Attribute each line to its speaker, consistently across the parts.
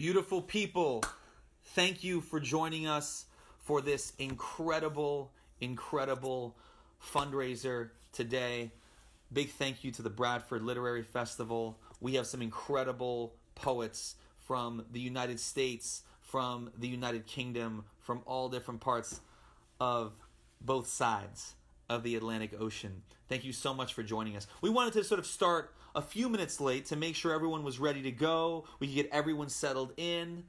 Speaker 1: Beautiful people, thank you for joining us for this incredible fundraiser today. Big thank you to the Bradford Literary Festival. We have some incredible poets from the United States, from the United Kingdom, from all different parts of both sides of the Atlantic Ocean. Thank you so much for joining us. We wanted to sort of start a few minutes late to make sure everyone was ready to go. We could get everyone settled in.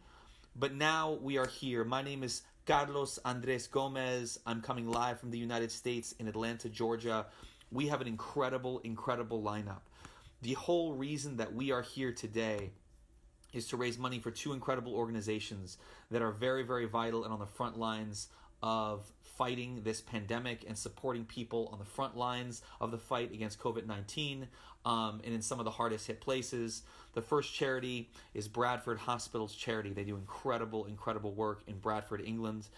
Speaker 1: But now we are here. My name is Carlos Andres Gomez. I'm coming live from the United States in Atlanta, Georgia. We have an incredible lineup. The whole reason that we are here today is to raise money for two incredible organizations that are very vital and on the front lines of fighting this pandemic and supporting people on the front lines of the fight against COVID-19 and in some of the hardest hit places. The first charity is Bradford Hospitals Charity. They do incredible work in Bradford, England,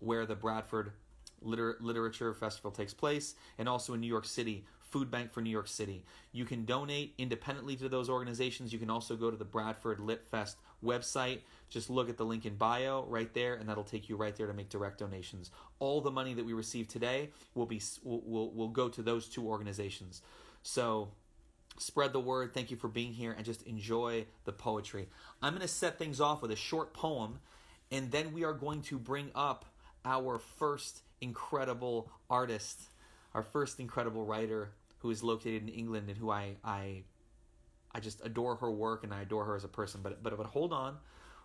Speaker 1: where the Bradford Literature Festival takes place, and also in New York City, Food Bank for New York City. You can donate independently to those organizations. You can also go to the Bradford Lit Fest website. Just look at the link in bio right there, and that'll take you right there to make direct donations. All the money that we receive today will go to those two organizations. So spread the word. Thank you for being here, and just enjoy the poetry. I'm going to set things off with a short poem, and then we are going to bring up our first incredible artist, our first incredible writer, who is located in England and who I just adore her work and I adore her as a person. But hold on,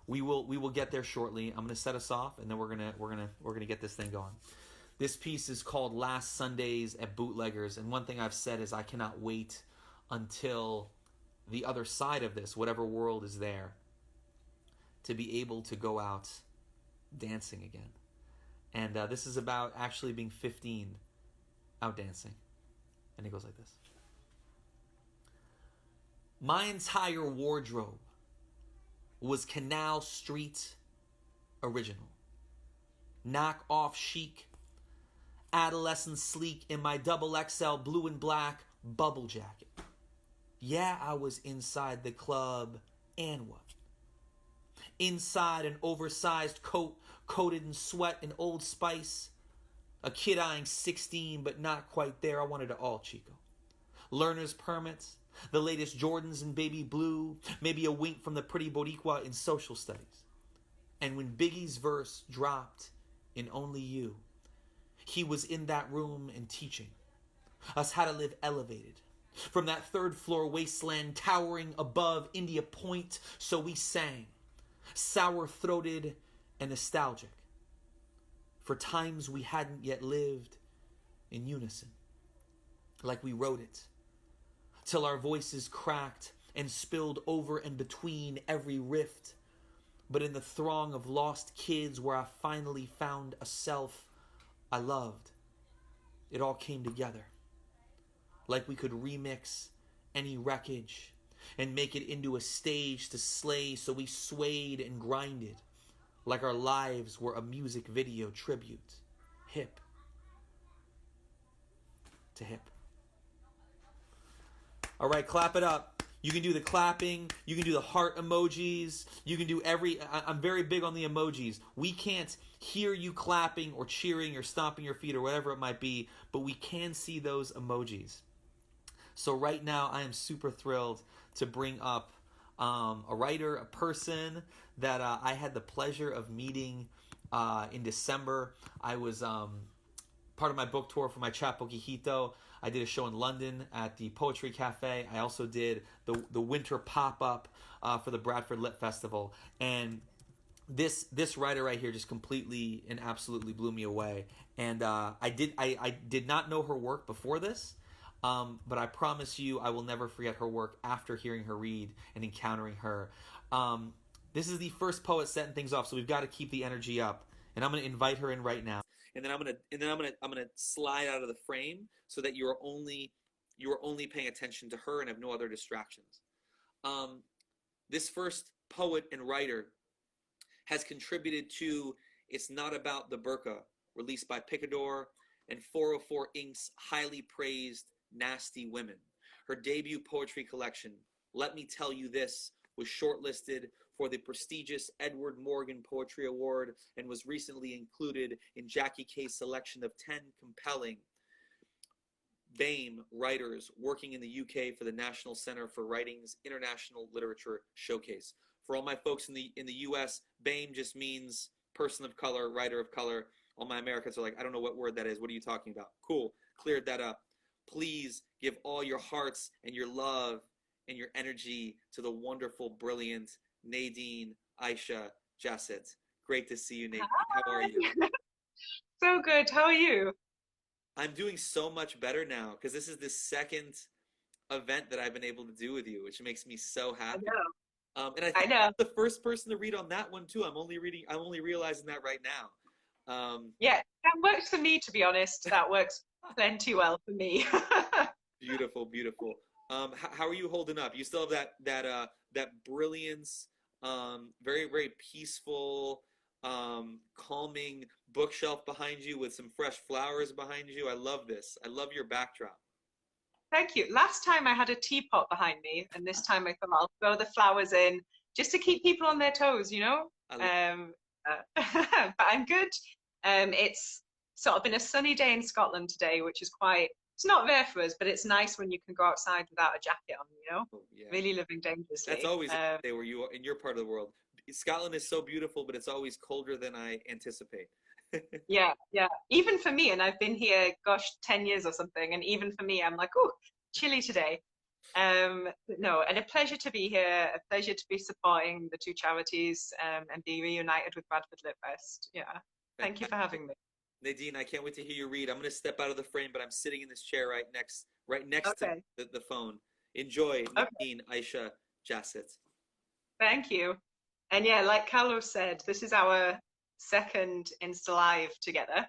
Speaker 1: we will get there shortly. I'm going to set us off, and then we're gonna get this thing going. This piece is called Last Sundays at Bootleggers, and one thing I've said is I cannot wait until the other side of this, whatever world is there, to be able to go out dancing again. And this is about actually being 15 out dancing. And it goes like this. My entire wardrobe was Canal Street original. Knock off chic, adolescent sleek in my double XL blue and black bubble jacket. Yeah, I was inside the club, and what? Inside an oversized coat coated in sweat and Old Spice. A kid eyeing 16 but not quite there. I wanted it all, Chico. Learner's permits, the latest Jordans in baby blue, maybe a wink from the pretty Boricua in social studies. And when Biggie's verse dropped in Only You, he was in that room and teaching us how to live elevated. From that third floor wasteland towering above India Point, so we sang, sour-throated and nostalgic, for times we hadn't yet lived in unison, like we wrote it, till our voices cracked and spilled over and between every rift. But in the throng of lost kids where I finally found a self I loved, it all came together, like we could remix any wreckage and make it into a stage to slay, so we swayed and grinded like our lives were a music video tribute, hip to hip. All right, clap it up. You can do the clapping, you can do the heart emojis, you can do I'm very big on the emojis. We can't hear you clapping or cheering or stomping your feet or whatever it might be, but we can see those emojis. So right now, I am super thrilled to bring up a writer, a person that I had the pleasure of meeting in December. I was part of my book tour for my chapbook Hijito. I did a show in London at the Poetry Cafe. I also did the winter pop-up for the Bradford Lit Festival. And this writer right here just completely and absolutely blew me away. And I did not know her work before this. But I promise you I will never forget her work after hearing her read and encountering her. This is the first poet setting things off, so we've got to keep the energy up. And I'm going to invite her in right now. And then I'm going to slide out of the frame so that you are only paying attention to her and have no other distractions. This first poet and writer has contributed to It's Not About the Burqa, released by Picador, and 404 Inc.'s highly praised Nasty Women. Her debut poetry collection, Let Me Tell You This, was shortlisted for the prestigious Edward Morgan Poetry Award and was recently included in Jackie Kay's selection of 10 compelling BAME writers working in the UK for the National Center for Writing's International Literature Showcase. For all my folks in the US, BAME just means person of color, writer of color. All my Americans are like, I don't know what word that is. What are you talking about? Cool. Cleared that up. Please give all your hearts and your love and your energy to the wonderful, brilliant Nadine Aisha Jasset. Great to see you, Nadine. How are you?
Speaker 2: So good. How are you?
Speaker 1: I'm doing so much better now because this is the second event that I've been able to do with you, which makes me so
Speaker 2: I
Speaker 1: happy.
Speaker 2: know.
Speaker 1: And I
Speaker 2: I
Speaker 1: think
Speaker 2: know.
Speaker 1: I'm the first person to read on that one too. I'm only realizing that right now.
Speaker 2: Yeah, that works for me, to be honest. That works plenty well for me.
Speaker 1: Beautiful, beautiful. How are you holding up? You still have that brilliance, very, very peaceful, calming bookshelf behind you with some fresh flowers behind you. I love this. I love your backdrop.
Speaker 2: Thank you. Last time I had a teapot behind me, and this time I thought I'll throw the flowers in just to keep people on their toes, you know?
Speaker 1: I love
Speaker 2: Um, but I'm good. It's sort of been a sunny day in Scotland today, which is quite, it's not rare for us, but it's nice when you can go outside without a jacket on, you know?
Speaker 1: oh, yeah.
Speaker 2: Really living
Speaker 1: That's
Speaker 2: dangerously.
Speaker 1: always a day where you are in your part of the world. Scotland is so beautiful, but it's always colder than I anticipate.
Speaker 2: Yeah, yeah. Even for me, and I've been here, gosh, 10 years or something, and even for me, I'm like, oh, chilly today. No, and a pleasure to be here, a pleasure to be supporting the two charities and be reunited with Bradford Lit Fest. Yeah. Thank you for
Speaker 1: Fantastic.
Speaker 2: having me.
Speaker 1: Nadine, I can't wait to hear you read. I'm going to step out of the frame, but I'm sitting in this chair right next to
Speaker 2: Okay.
Speaker 1: the phone. Enjoy,
Speaker 2: Okay.
Speaker 1: Nadine Aisha Jasset.
Speaker 2: Thank you. And yeah, like Carlos said, this is our second Insta Live together.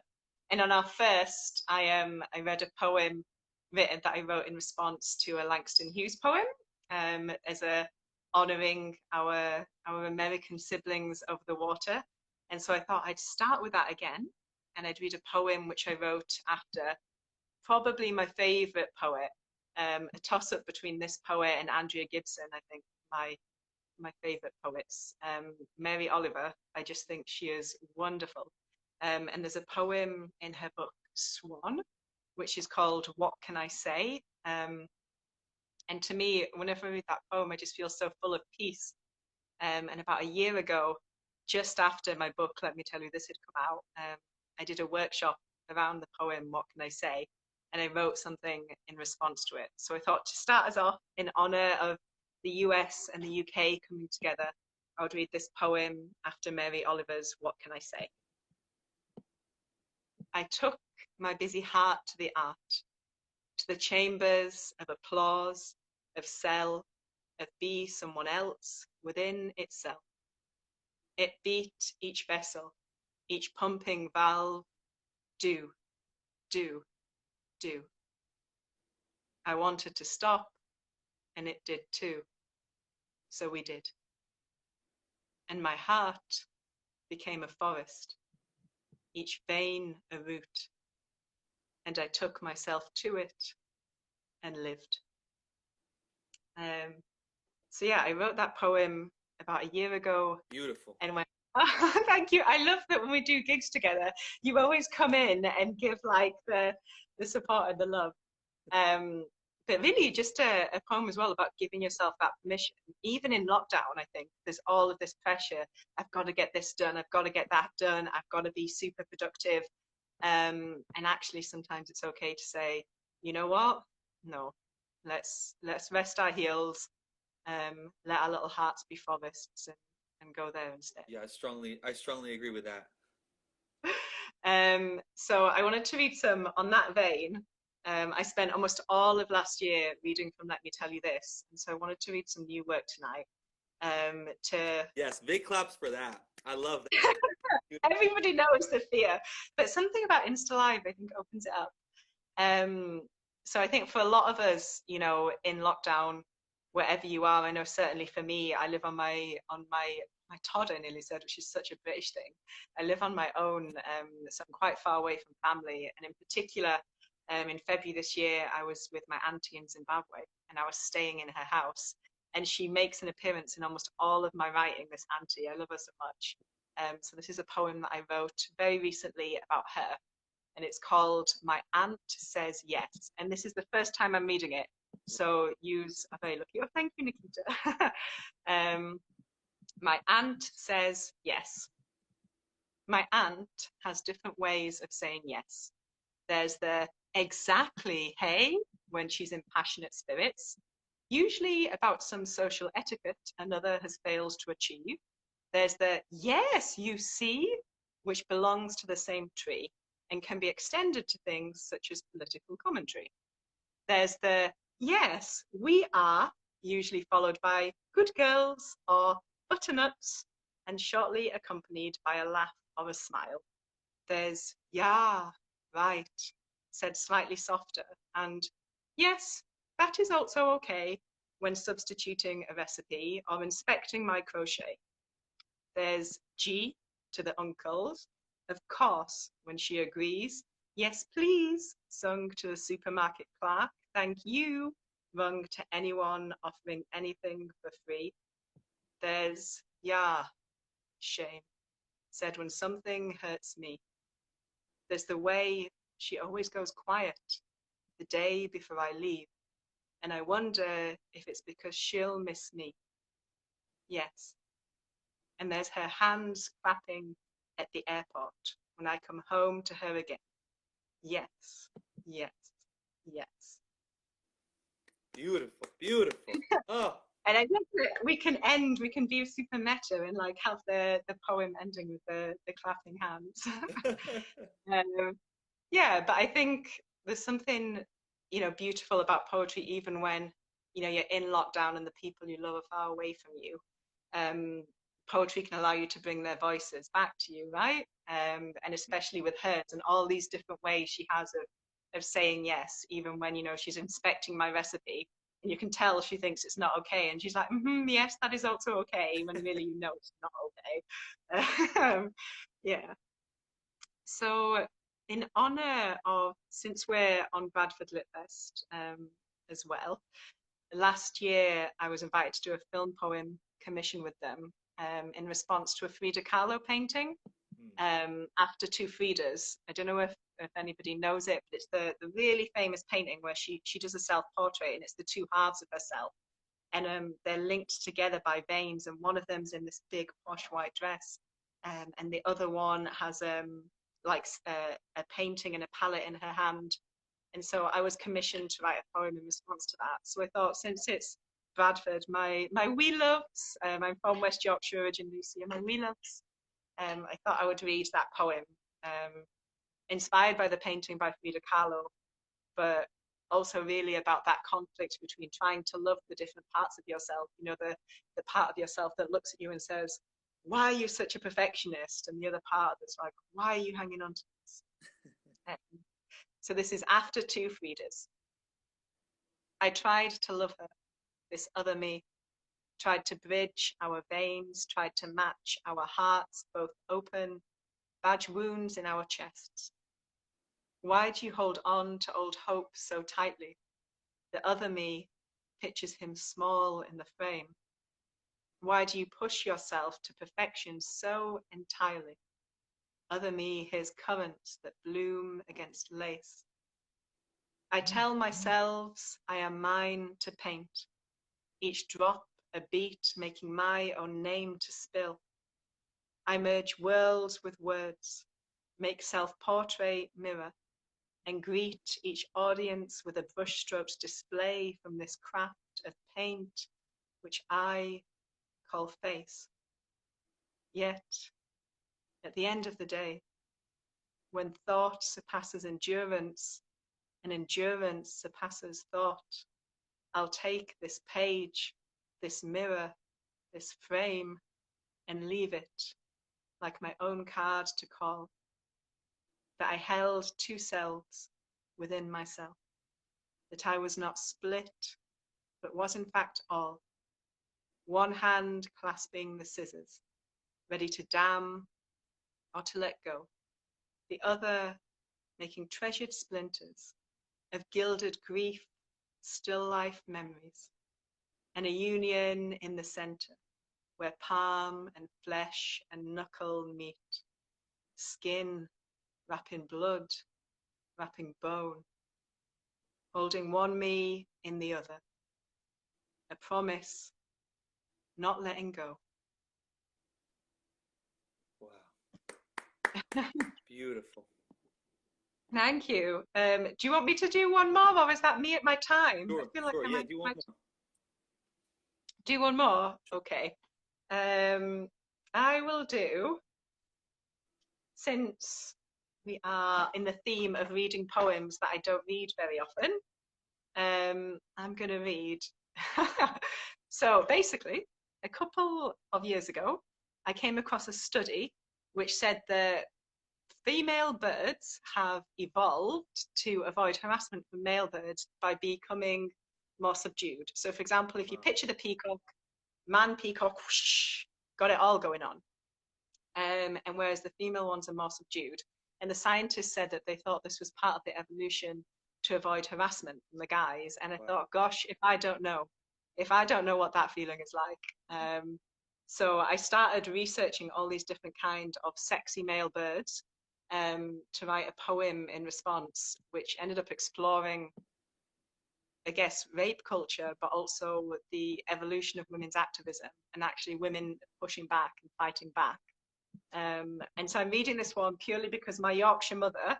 Speaker 2: And on our first, I read a poem written that I wrote in response to a Langston Hughes poem, as a honoring our American siblings over the water. And so I thought I'd start with that again, and I'd read a poem which I wrote after probably my favorite poet, a toss up between this poet and Andrea Gibson. I think my favorite poets. Mary Oliver, I just think she is wonderful. And there's a poem in her book, Swan, which is called What Can I Say? And to me, whenever I read that poem, I just feel so full of peace. And about a year ago, just after my book, Let Me Tell You This, had come out, I did a workshop around the poem, What Can I Say? And I wrote something in response to it. So I thought to start us off in honor of the US and the UK coming together, I would read this poem after Mary Oliver's What Can I Say? I took my busy heart to the art, to the chambers of applause, of sell, of be someone else within itself. It beat each vessel, each pumping valve, do, do, do. I wanted to stop, and it did too. So we did. And my heart became a forest, each vein a root, and I took myself to it and lived. Um, so yeah, I wrote that poem about a year ago
Speaker 1: Beautiful.
Speaker 2: and went, oh, thank you. I love that when we do gigs together, you always come in and give like the support and the love. Um, but really just a poem as well about giving yourself that permission. Even in lockdown, I think there's all of this pressure. I've got to get this done. I've got to get that done. I've got to be super productive. And actually sometimes it's okay to say, you know what? No, let's rest our heels, let our little hearts be forests and go there instead.
Speaker 1: Yeah, I strongly agree with that.
Speaker 2: So I wanted to read some on that vein. I spent almost all of last year reading from Let Me Tell You This, and so I wanted to read some new work tonight. To
Speaker 1: Yes, big claps for that. I love that.
Speaker 2: Everybody knows the fear, but something about Insta Live I think opens it up. Um, so I think for a lot of us, you know, in lockdown, wherever you are, I know certainly for me, I live on my Todd, I nearly said, which is such a British thing. I live on my own, so I'm quite far away from family, and in particular, in February this year, I was with my auntie in Zimbabwe, and I was staying in her house. and she makes an appearance in almost all of my writing, this auntie. I love her so much. So this is a poem that I wrote very recently about her, and it's called My Aunt Says Yes. And this is the first time I'm reading it, so use a very lucky. Oh, thank you, Nikita. My aunt says yes. My aunt has different ways of saying yes. There's the exactly, hey, when she's in passionate spirits, usually about some social etiquette another has failed to achieve. There's the yes, you see, which belongs to the same tree and can be extended to things such as political commentary. There's the yes, we are, usually followed by good girls or butternuts, and shortly accompanied by a laugh or a smile. There's yeah, right, said slightly softer, and yes, that is also okay when substituting a recipe or inspecting my crochet. There's G to the uncles, of course, when she agrees. Yes, please, sung to the supermarket clerk. Thank you, rung to anyone offering anything for free. There's yeah, shame, said when something hurts me. There's the way she always goes quiet the day before I leave, and I wonder if it's because she'll miss me. Yes. And there's her hands clapping at the airport when I come home to her again. Yes, yes, yes.
Speaker 1: Beautiful, beautiful. Oh,
Speaker 2: And I think that we can be super meta and like have the poem ending with the clapping hands. um, yeah, but I think there's something, beautiful about poetry, even when, you're in lockdown and the people you love are far away from you. Um, Poetry can allow you to bring their voices back to you, right? And especially with hers and all these different ways she has of saying yes, even when, she's inspecting my recipe and you can tell she thinks it's not okay. And she's like, yes, that is also okay, when really it's not okay. Yeah. So in honor of, since we're on Bradford Lit Fest as well, last year I was invited to do a film poem commission with them in response to a Frida Kahlo painting, After Two Fridas. I don't know if anybody knows it, but it's the really famous painting where she does a self-portrait and it's the two halves of herself. And they're linked together by veins, and one of them's in this big posh white dress, and the other one has like a painting and a palette in her hand. And so I was commissioned to write a poem in response to that. So I thought, since it's Bradford, my wee loves, I'm from West Yorkshire originally, so my wee loves, I thought I would read that poem, inspired by the painting by Frida Kahlo, but also really about that conflict between trying to love the different parts of yourself, the part of yourself that looks at you and says, why are you such a perfectionist? And the other part that's like, why are you hanging on to this? So this is After Two Fridas. I tried to love her, this other me, tried to bridge our veins, tried to match our hearts, both open, badge wounds in our chests. Why do you hold on to old hope so tightly? The other me pictures him small in the frame. Why do you push yourself to perfection so entirely? Other me hears currents that bloom against lace. I tell myself I am mine to paint, each drop a beat making my own name to spill. I merge worlds with words, make self-portrait mirror, and greet each audience with a brushstrokes display from this craft of paint, which I call face. Yet, at the end of the day, when thought surpasses endurance and endurance surpasses thought, I'll take this page, this mirror, this frame, and leave it like my own card to call, that I held two selves within myself, that I was not split, but was in fact all, one hand clasping the scissors, ready to damn or to let go, the other making treasured splinters of gilded grief, still life memories. and a union in the center, where palm and flesh and knuckle meet, skin wrapping blood, wrapping bone, holding one me in the other, a promise, not letting go.
Speaker 1: Wow. Beautiful.
Speaker 2: Thank you. Do you want me to do one more, or is that me at my time?
Speaker 1: Sure,
Speaker 2: I feel like
Speaker 1: sure.
Speaker 2: I
Speaker 1: Yeah,
Speaker 2: might,
Speaker 1: do one
Speaker 2: might
Speaker 1: more.
Speaker 2: do one more. Okay. I will do, since we are in the theme of reading poems that I don't read very often, I'm going to read. So basically, a couple of years ago, I came across a study which said that female birds have evolved to avoid harassment from male birds by becoming more subdued. So, for example, if you picture the peacock, man peacock, whoosh, got it all going on. And whereas the female ones are more subdued. And the scientists said that they thought this was part of the evolution to avoid harassment from the guys. And I thought, gosh, if I don't know what that feeling is like. So I started researching all these different kinds of sexy male birds to write a poem in response, which ended up exploring, I guess, rape culture, but also the evolution of women's activism and actually women pushing back and fighting back. And so I'm reading this one purely because my Yorkshire mother,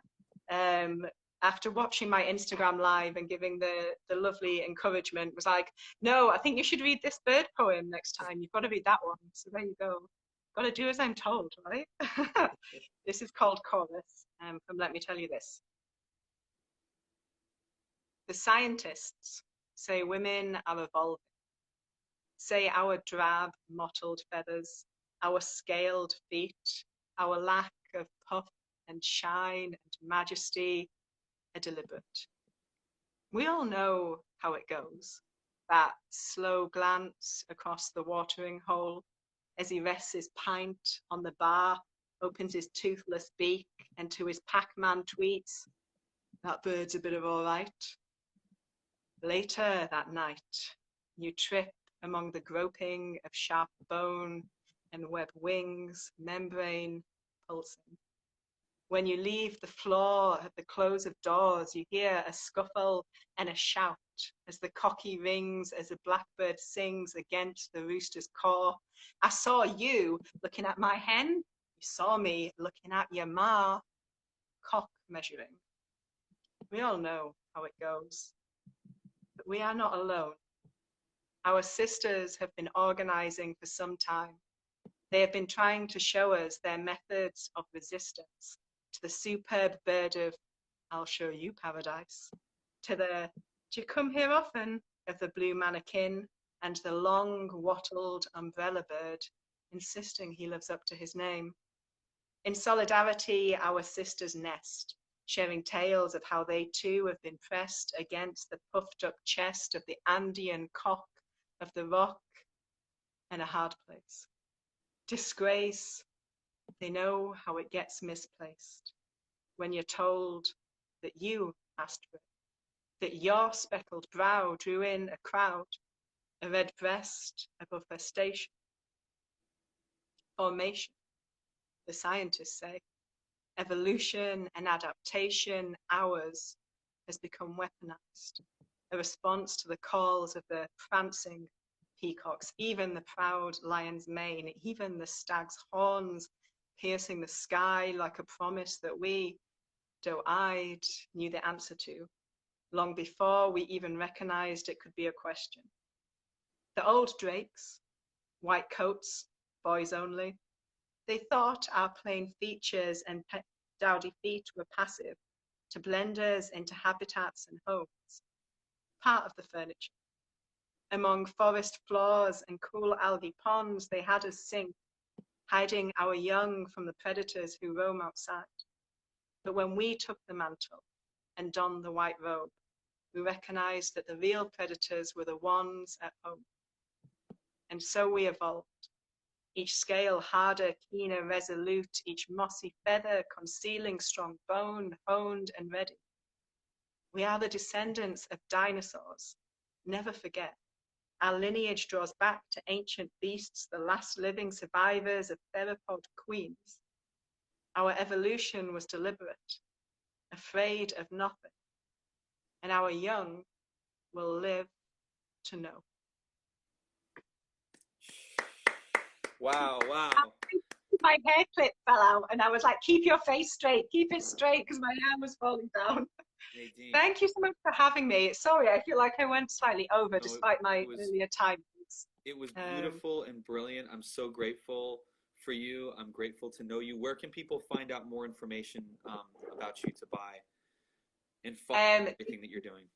Speaker 2: after watching my Instagram live and giving the lovely encouragement, was like, no, I think you should read this bird poem next time. You've got to read that one. So there you go. Got to do as I'm told, right? This is called Chorus, from Let Me Tell You This. The scientists say women are evolving, say our drab, mottled feathers, our scaled feet, our lack of puff and shine and majesty are deliberate. We all know how it goes, that slow glance across the watering hole as he rests his pint on the bar, opens his toothless beak, and to his Pac-Man tweets, that bird's a bit of all right. Later that night, you trip among the groping of sharp bone and webbed wings, membrane pulsing. When you leave the floor at the close of doors, you hear a scuffle and a shout as the cocky rings, as a blackbird sings against the rooster's caw. I saw you looking at my hen. You saw me looking at your ma. Cock measuring. We all know how it goes. But we are not alone. Our sisters have been organizing for some time. They have been trying to show us their methods of resistance to the superb bird of I'll show you paradise, to the do you come here often of the blue mannequin, and the long wattled umbrella bird insisting he lives up to his name. In solidarity, our sisters nest, sharing tales of how they too have been pressed against the puffed up chest of the Andean cock of the rock and a hard place. Disgrace, they know how it gets misplaced when you're told that you asked for it, that your speckled brow drew in a crowd, a red breast above her station. Formation, the scientists say, evolution and adaptation, ours, has become weaponized, a response to the calls of the prancing peacocks, even the proud lion's mane, even the stag's horns piercing the sky like a promise that we, doe-eyed, knew the answer to, long before we even recognized it could be a question. The old drakes, white coats, boys only, they thought our plain features and dowdy feet were passive, to blend us into habitats and homes, part of the furniture. Among forest floors and cool algae ponds, they had us sink, hiding our young from the predators who roam outside. But when we took the mantle and donned the white robe, we recognized that the real predators were the ones at home. And so we evolved, each scale harder, keener, resolute, each mossy feather concealing strong bone, honed and ready. We are the descendants of dinosaurs. Never forget, Our lineage draws back to ancient beasts, the last living survivors of theropod queens. Our evolution was deliberate, afraid of nothing, and our young will live to know.
Speaker 1: Wow, wow.
Speaker 2: My hair clip fell out, and I was like, keep your face straight, keep it straight, because my hair was falling down.
Speaker 1: Nadine.
Speaker 2: Thank you so much for having me. Sorry, I feel like I went slightly over despite my earlier timings.
Speaker 1: It was beautiful and brilliant. I'm so grateful for you. I'm grateful to know you. Where can people find out more information about you to buy and follow everything that you're doing?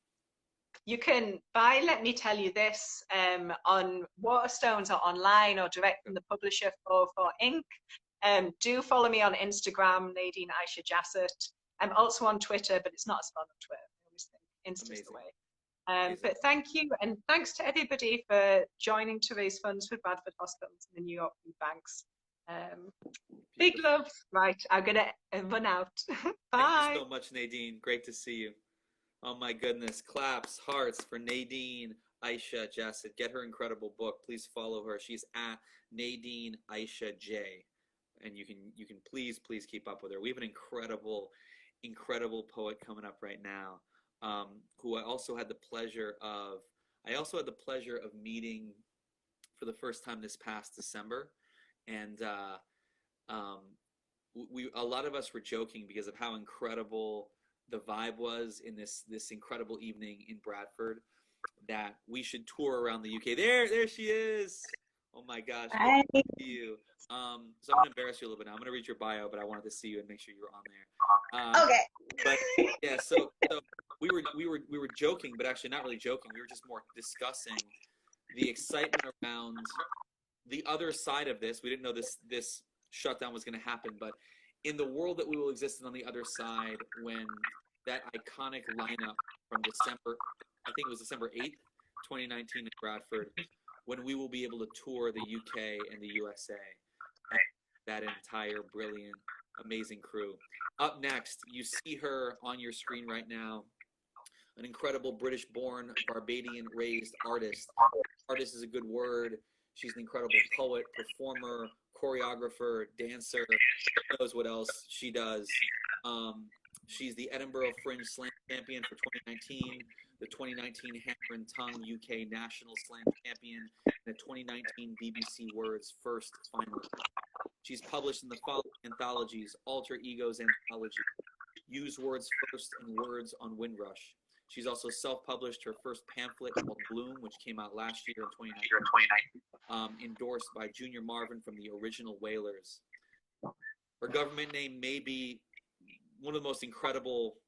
Speaker 2: You can buy Let Me Tell You This on Waterstones or online or direct from the publisher for ink. Do follow me on Instagram, Nadine Aisha Jassett. I'm also on Twitter, but it's not as fun on Twitter. I always think Insta's the way. But thank you, and thanks to everybody for joining to raise funds for Bradford Hospitals and the New York food banks. Big love. Right, I'm gonna run out. Bye.
Speaker 1: Thank you so much, Nadine. Great to see you. Oh my goodness. Claps, hearts for Nadine Aisha Jassett. Get her incredible book. Please follow her. She's at Nadine Aisha J. And you can please keep up with her. We have an incredible poet coming up right now, who I also had the pleasure of meeting for the first time this past December. And a lot of us were joking because of how incredible the vibe was in this incredible evening in Bradford, that we should tour around the UK. There she is. Oh my gosh.
Speaker 3: Hi.
Speaker 1: Good to see you. So I'm gonna embarrass you a little bit now. I'm gonna read your bio, but I wanted to see you and make sure you were on there.
Speaker 3: Okay.
Speaker 1: But yeah, so we were joking, but actually not really joking. We were just more discussing the excitement around the other side of this. We didn't know this shutdown was going to happen, but in the world that we will exist in on the other side, when that iconic lineup from December, I think it was December 8th, 2019 in Bradford, when we will be able to tour the UK and the USA, that entire brilliant, amazing crew. Up next, you see her on your screen right now, an incredible British-born, Barbadian-raised artist. Artist is a good word. She's an incredible poet, performer, choreographer, dancer. Who knows what else she does. She's the Edinburgh Fringe Slam Champion for 2019, the 2019 Hammer and Tongue UK National Slam Champion, and the 2019 BBC Words First Finalist. She's published in the following anthologies: Alter Egos Anthology, Use Words First, and Words on Windrush. She's also self-published her first pamphlet called Bloom, which came out last year in 2019, endorsed by Junior Marvin from the Original Wailers. Her government name may be one of the most incredible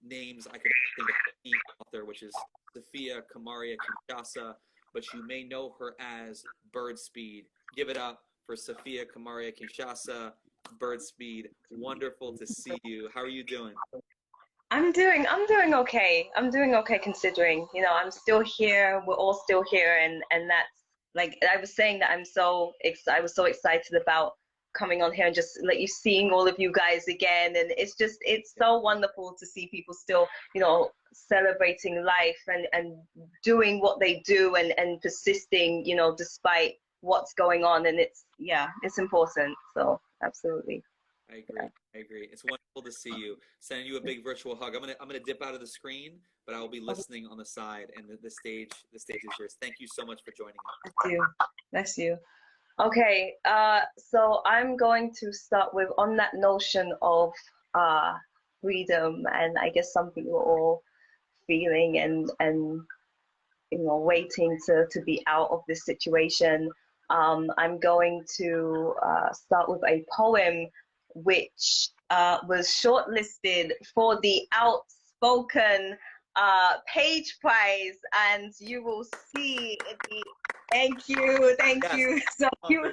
Speaker 1: names I could think of, the author, which is Sophia Kamaria Kinshasa, but you may know her as Birdspeed. Give it up for Sophia Kamaria Kinshasa, Birdspeed. Wonderful to see you. How are you doing?
Speaker 3: I'm doing okay. I'm doing okay considering, I'm still here. We're all still here, and that's, like I was saying, that I was so excited about coming on here and just seeing all of you guys again, and it's so wonderful to see people still, celebrating life and doing what they do and persisting, despite what's going on, and it's important. So absolutely.
Speaker 1: I agree. It's wonderful to see you. Sending you a big virtual hug. I'm gonna dip out of the screen, but I will be listening on the side, and the stage is yours. Thank you so much for joining us.
Speaker 3: Bless you. Okay, so I'm going to start with, on that notion of freedom, and I guess something we're all feeling and waiting to be out of this situation. I'm going to start with a poem which was shortlisted for the Outspoken Page Prize, and you will see the thank you. So you'll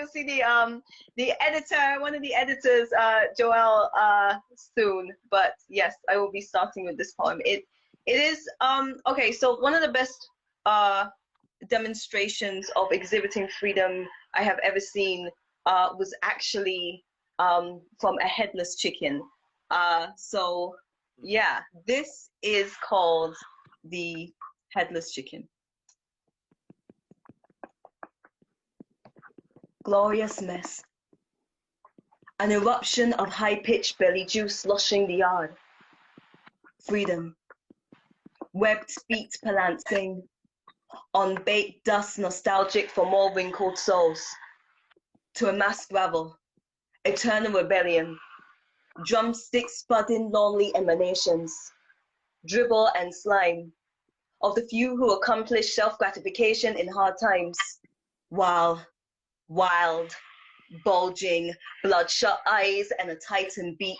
Speaker 3: see the editor, one of the editors, Joelle, soon. But yes, I will be starting with this poem. It is okay. So one of the best demonstrations of exhibiting freedom I have ever seen was actually from a headless chicken. So yeah, this is called the headless chicken. Glorious mess. An eruption of high-pitched belly juice sloshing the yard. Freedom. Webbed feet palancing on baked dust nostalgic for more wrinkled souls. To a mass gravel. Eternal rebellion. Drumsticks spudding lonely emanations. Dribble and slime. Of the few who accomplish self-gratification in hard times. While wild, bulging, bloodshot eyes and a tightened beak.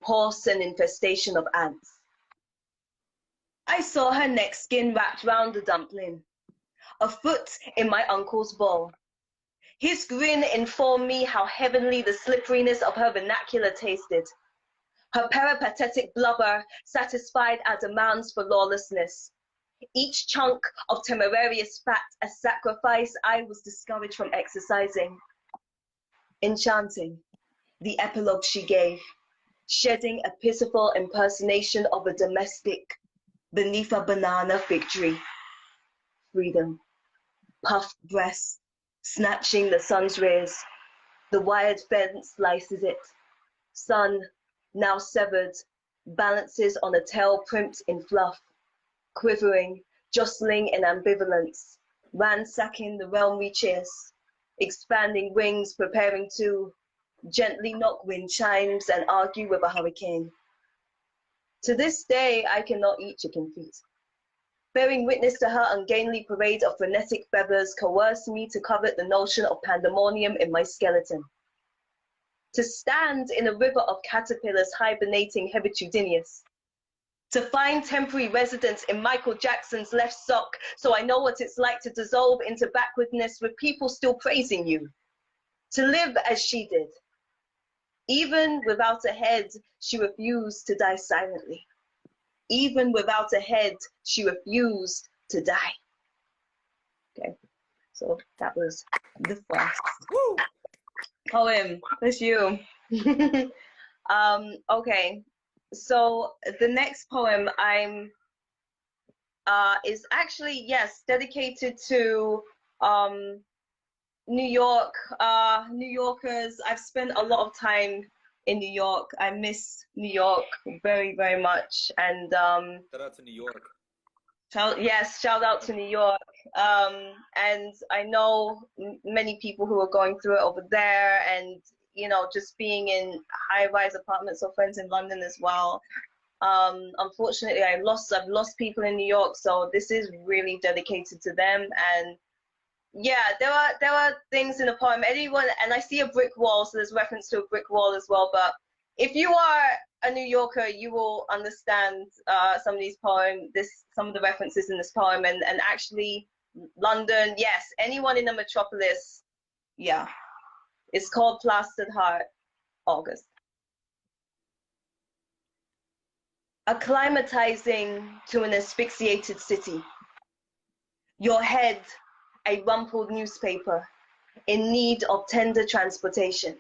Speaker 3: Horse and infestation of ants. I saw her neck skin wrapped round the dumpling. A foot in my uncle's bowl. His grin informed me how heavenly the slipperiness of her vernacular tasted. Her peripatetic blubber satisfied our demands for lawlessness. Each chunk of temerarious fat a sacrifice I was discouraged from exercising. Enchanting, the epilogue she gave, shedding a pitiful impersonation of a domestic beneath a banana fig tree. Freedom, puffed breast, snatching the sun's rays. The wired fence slices it. Sun, now severed, balances on a tail primped in fluff, quivering, jostling in ambivalence, ransacking the realm we chase, expanding wings, preparing to gently knock wind chimes and argue with a hurricane. To this day, I cannot eat chicken feet. Bearing witness to her ungainly parade of frenetic feathers coerced me to covet the notion of pandemonium in my skeleton. To stand in a river of caterpillars hibernating hebitudineous. To find temporary residence in Michael Jackson's left sock so I know what it's like to dissolve into backwardness with people still praising you. To live as she did. Even without a head, she refused to die silently. Even without a head, she refused to die. Okay, so that was the first poem. That's you. Okay, so the next poem is actually, yes, dedicated to New York, New Yorkers. I've spent a lot of time in New York. I miss New York very, very much. And
Speaker 1: Shout out to New York.
Speaker 3: Shout out to New York. And I know many people who are going through it over there, and you know, just being in high-rise apartments or friends in London as well. Unfortunately, I've lost people in New York, so this is really dedicated to them. And yeah, there are things in the poem. Anyone, and I see a brick wall, so there's reference to a brick wall as well. But if you are a New Yorker, you will understand some of these poems, some of the references in this poem, and actually London. Yes, anyone in the metropolis. Yeah, it's called Plastered Heart, August. Acclimatizing to an asphyxiated city. Your head, a rumpled newspaper, in need of tender transportation.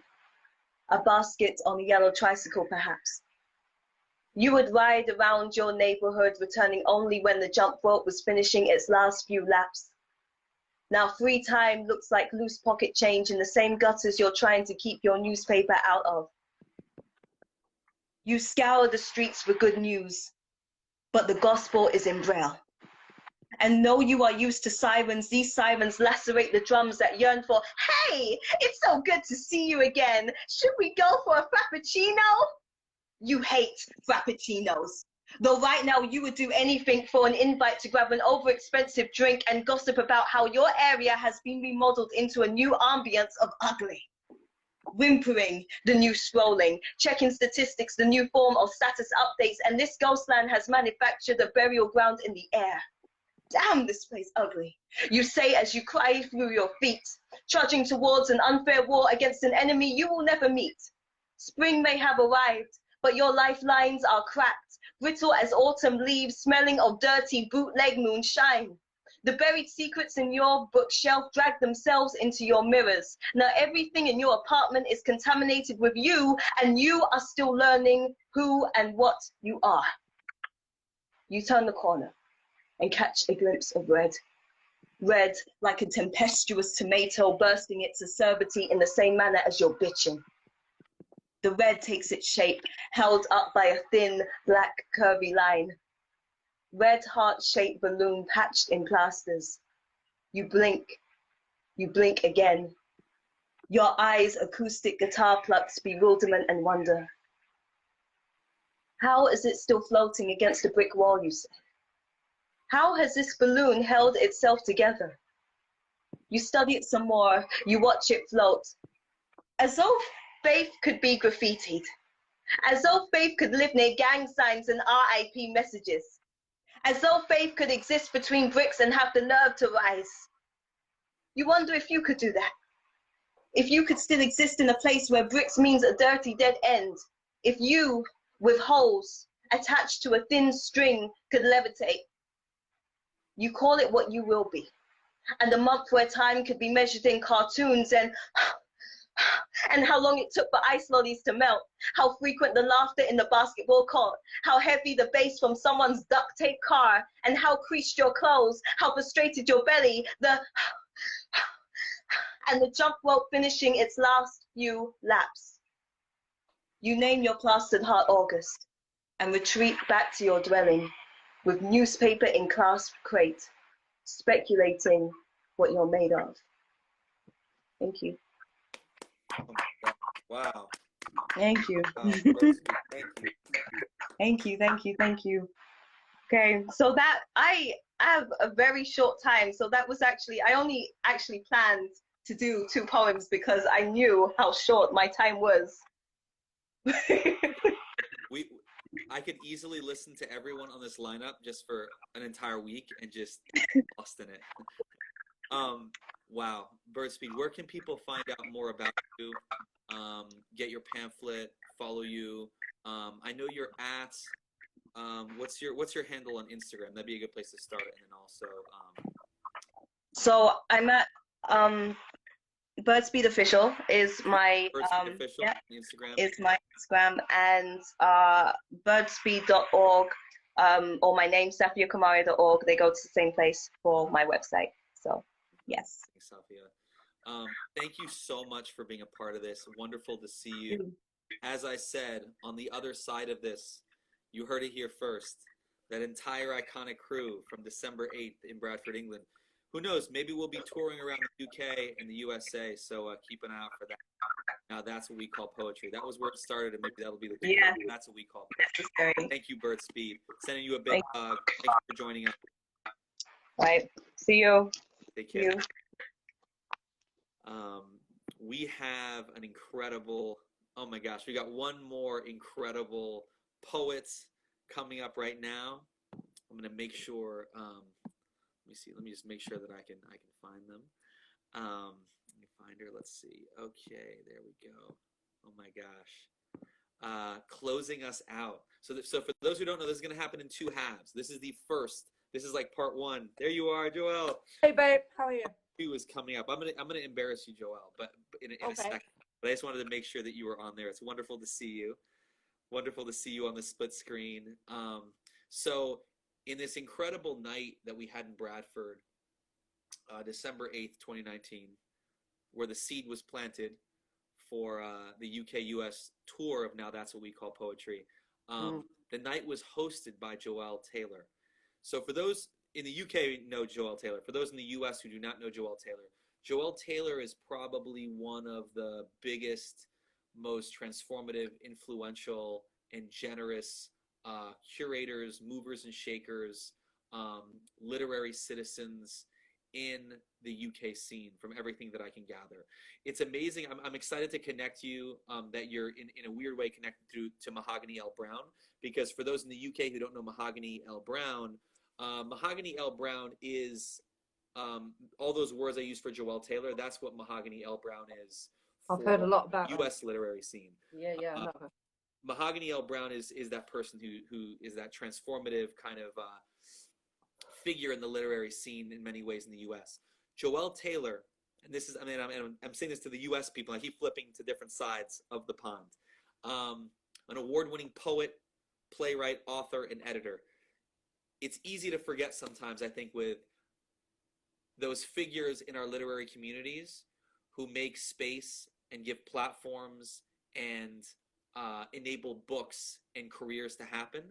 Speaker 3: A basket on a yellow tricycle, perhaps. You would ride around your neighborhood, returning only when the jump rope was finishing its last few laps. Now free time looks like loose pocket change in the same gutters you're trying to keep your newspaper out of. You scour the streets for good news, but the gospel is in Braille. And though you are used to sirens, these sirens lacerate the drums that yearn for, hey, it's so good to see you again. Should we go for a frappuccino? You hate frappuccinos. Though right now you would do anything for an invite to grab an overexpensive drink and gossip about how your area has been remodeled into a new ambience of ugly. Whimpering, the new scrolling, checking statistics, the new form of status updates, and this ghostland has manufactured a burial ground in the air. Damn, this place ugly, you say as you cry through your feet, trudging towards an unfair war against an enemy you will never meet. Spring may have arrived, but your lifelines are cracked, brittle as autumn leaves, smelling of dirty bootleg moonshine. The buried secrets in your bookshelf drag themselves into your mirrors. Now everything in your apartment is contaminated with you, and you are still learning who and what you are. You turn the corner and catch a glimpse of red. Red like a tempestuous tomato bursting its acerbity in the same manner as your bitching. The red takes its shape, held up by a thin, black, curvy line. Red heart-shaped balloon patched in plasters. You blink again. Your eyes acoustic guitar plucks bewilderment and wonder. How is it still floating against the brick wall, you say? How has this balloon held itself together? You study it some more, you watch it float. As though faith could be graffitied. As though faith could live near gang signs and RIP messages. As though faith could exist between bricks and have the nerve to rise. You wonder if you could do that. If you could still exist in a place where bricks means a dirty dead end. If you, with holes attached to a thin string, could levitate. You call it what you will be. And the month where time could be measured in cartoons and how long it took for ice lollies to melt, how frequent the laughter in the basketball court, how heavy the bass from someone's duct tape car, and how creased your clothes, how frustrated your belly, and the jump rope finishing its last few laps. You name your plastered heart August and retreat back to your dwelling with newspaper in clasp crate, speculating what you're made of. Thank you.
Speaker 1: Oh my God. Wow.
Speaker 3: Thank you.
Speaker 1: Thank you.
Speaker 3: Thank you, thank you, thank you. Okay, so that I have a very short time, so that was I only actually planned to do 2 poems because I knew how short my time was.
Speaker 1: I could easily listen to everyone on this lineup just for an entire week and just lost in it. Wow, Birdspeed, where can people find out more about you? Get your pamphlet, follow you. I know you're at. What's your handle on Instagram? That'd be a good place to start. And then also.
Speaker 3: So I'm at Birdspeed Official is my
Speaker 1: Official
Speaker 3: yeah,
Speaker 1: on Instagram.
Speaker 3: Is my Instagram, and birdspeed.org or my name safiakamari.org. They go to the same place for my website. So yes.
Speaker 1: Thanks, Safia. Thank you so much for being a part of this. Wonderful to see you. As I said, on the other side of this, you heard it here first. That entire iconic crew from December 8th in Bradford, England. Who knows? Maybe we'll be touring around the UK and the USA, so keep an eye out for that. Now that's what we call poetry. That was where it started, and maybe that'll be the
Speaker 3: yeah.
Speaker 1: That's what we call poetry. Thank you, Birdspeed. Sending you a big hug. Thank you for joining us.
Speaker 3: Right. See you.
Speaker 1: Take care. See you. We have an incredible, oh my gosh, we got one more incredible poet coming up right now. I'm going to make sure, let me just make sure that I can find them. Let me find her. Let's see. Okay, there we go. Oh my gosh. Closing us out. So for those who don't know, this is going to happen in 2 halves. This is the first. This is like part 1. There you are, Joelle.
Speaker 4: Hey, babe. How are you?
Speaker 1: 2 is coming up. I'm gonna embarrass you, Joelle, but in a second. But I just wanted to make sure that you were on there. It's wonderful to see you. Wonderful to see you on the split screen. So in this incredible night that we had in Bradford, December 8th, 2019, where the seed was planted for the UK-US tour of Now That's What We Call Poetry, the night was hosted by Joelle Taylor. So for those in the UK know Joelle Taylor. For those in the US who do not know Joelle Taylor is probably one of the biggest, most transformative, influential, and generous curators, movers and shakers, literary citizens in the UK scene, from everything that I can gather. It's amazing. I'm excited to connect you, that you're in a weird way connected to Mahogany L. Brown, because for those in the UK who don't know Mahogany L. Brown, Mahogany L. Brown is all those words I use for Joelle Taylor. That's what Mahogany L. Brown is.
Speaker 4: I've heard a lot about
Speaker 1: U.S. literary scene.
Speaker 4: Yeah.
Speaker 1: Mahogany L. Brown is that person who is that transformative kind of figure in the literary scene in many ways in the U.S. Joelle Taylor, and this is, I'm saying this to the U.S. people. I keep flipping to different sides of the pond. An award-winning poet, playwright, author, and editor. it's easy to forget sometimes, I think, with those figures in our literary communities who make space and give platforms and enable books and careers to happen,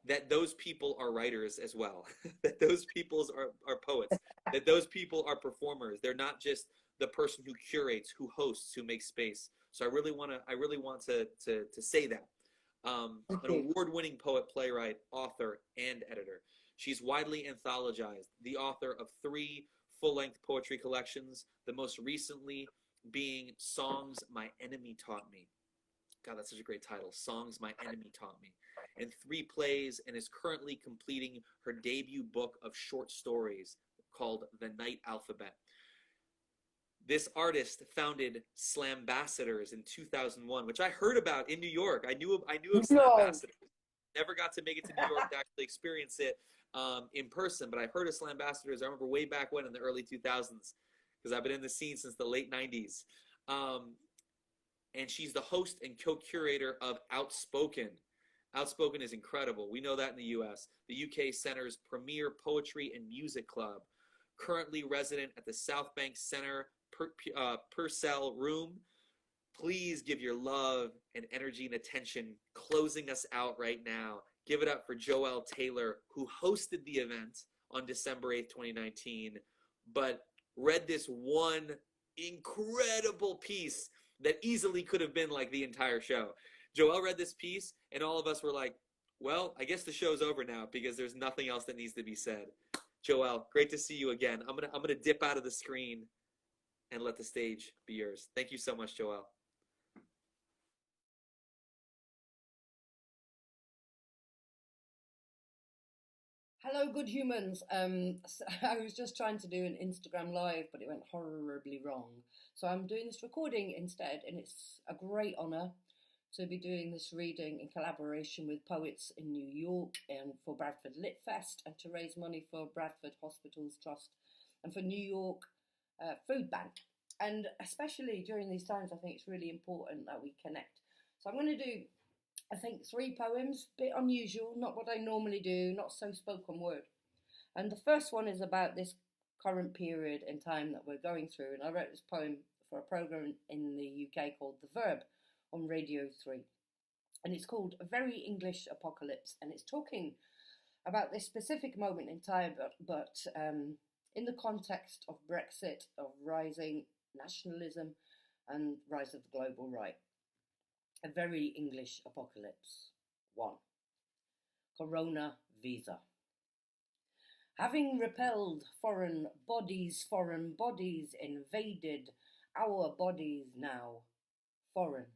Speaker 1: that those people are writers as well, that those people are poets, that those people are performers. They're not just the person who curates, who hosts, who makes space. So I really want to say that. An award-winning poet, playwright, author, and editor. She's widely anthologized, the author of 3 full-length poetry collections, the most recently being Songs My Enemy Taught Me. God, that's such a great title, Songs My Enemy Taught Me. And 3 plays, and is currently completing her debut book of short stories called The Night Alphabet. This artist founded Slambassadors in 2001, which I heard about in New York. I knew of Slambassadors. Never got to make it to New York to actually experience it in person, but I heard of Slambassadors. I remember way back when in the early 2000s, because I've been in the scene since the late 90s. And she's the host and co-curator of Outspoken. Outspoken is incredible. We know that in the US. The UK Centre's premier poetry and music club. Currently resident at the South Bank Centre Purcell Room. Please give your love and energy and attention closing us out right now. Give it up for Joelle Taylor, who hosted the event on December 8th, 2019, but read this one incredible piece that easily could have been like the entire show. Joelle read this piece, and all of us were like, well, I guess the show's over now because there's nothing else that needs to be said. Joelle, great to see you again. I'm gonna dip out of the screen and let the stage be yours. Thank you so much, Joelle.
Speaker 4: Hello, good humans. So I was just trying to do an Instagram live, but it went horribly wrong. So I'm doing this recording instead, and it's a great honour to be doing this reading in collaboration with poets in New York and for Bradford Lit Fest, and to raise money for Bradford Hospitals Trust and for New York Food Bank. And especially during these times, I think it's really important that we connect. So I'm going to do, I think, 3 poems, a bit unusual, not what I normally do, not so spoken word. And the first one is about this current period in time that we're going through. And I wrote this poem for a programme in the UK called The Verb on Radio 3. And it's called A Very English Apocalypse. And it's talking about this specific moment in time, but in the context of Brexit, of rising nationalism and rise of the global right. A Very English Apocalypse. 1. Corona Visa. Having repelled foreign bodies invaded our bodies now, foreign.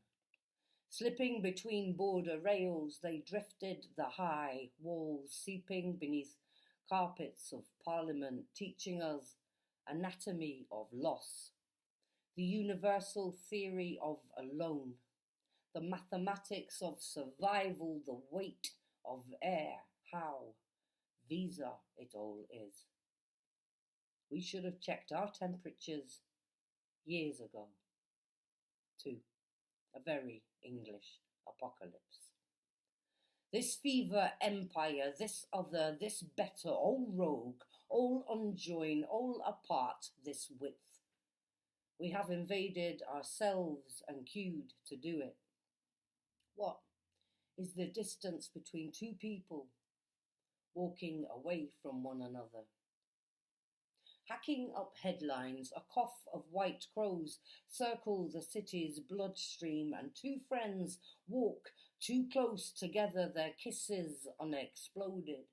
Speaker 4: Slipping between border rails, they drifted the high walls, seeping beneath carpets of Parliament, teaching us anatomy of loss, the universal theory of alone, the mathematics of survival, the weight of air, how visa it all is. We should have checked our temperatures years ago. 2. A Very English Apocalypse. This fever empire, this other, this better, all rogue, all unjoined, all apart, this width. We have invaded ourselves and queued to do it. What is the distance between 2 people walking away from one another? Hacking up headlines, a cough of white crows circle the city's bloodstream, and 2 friends walk too close together, their kisses unexploded.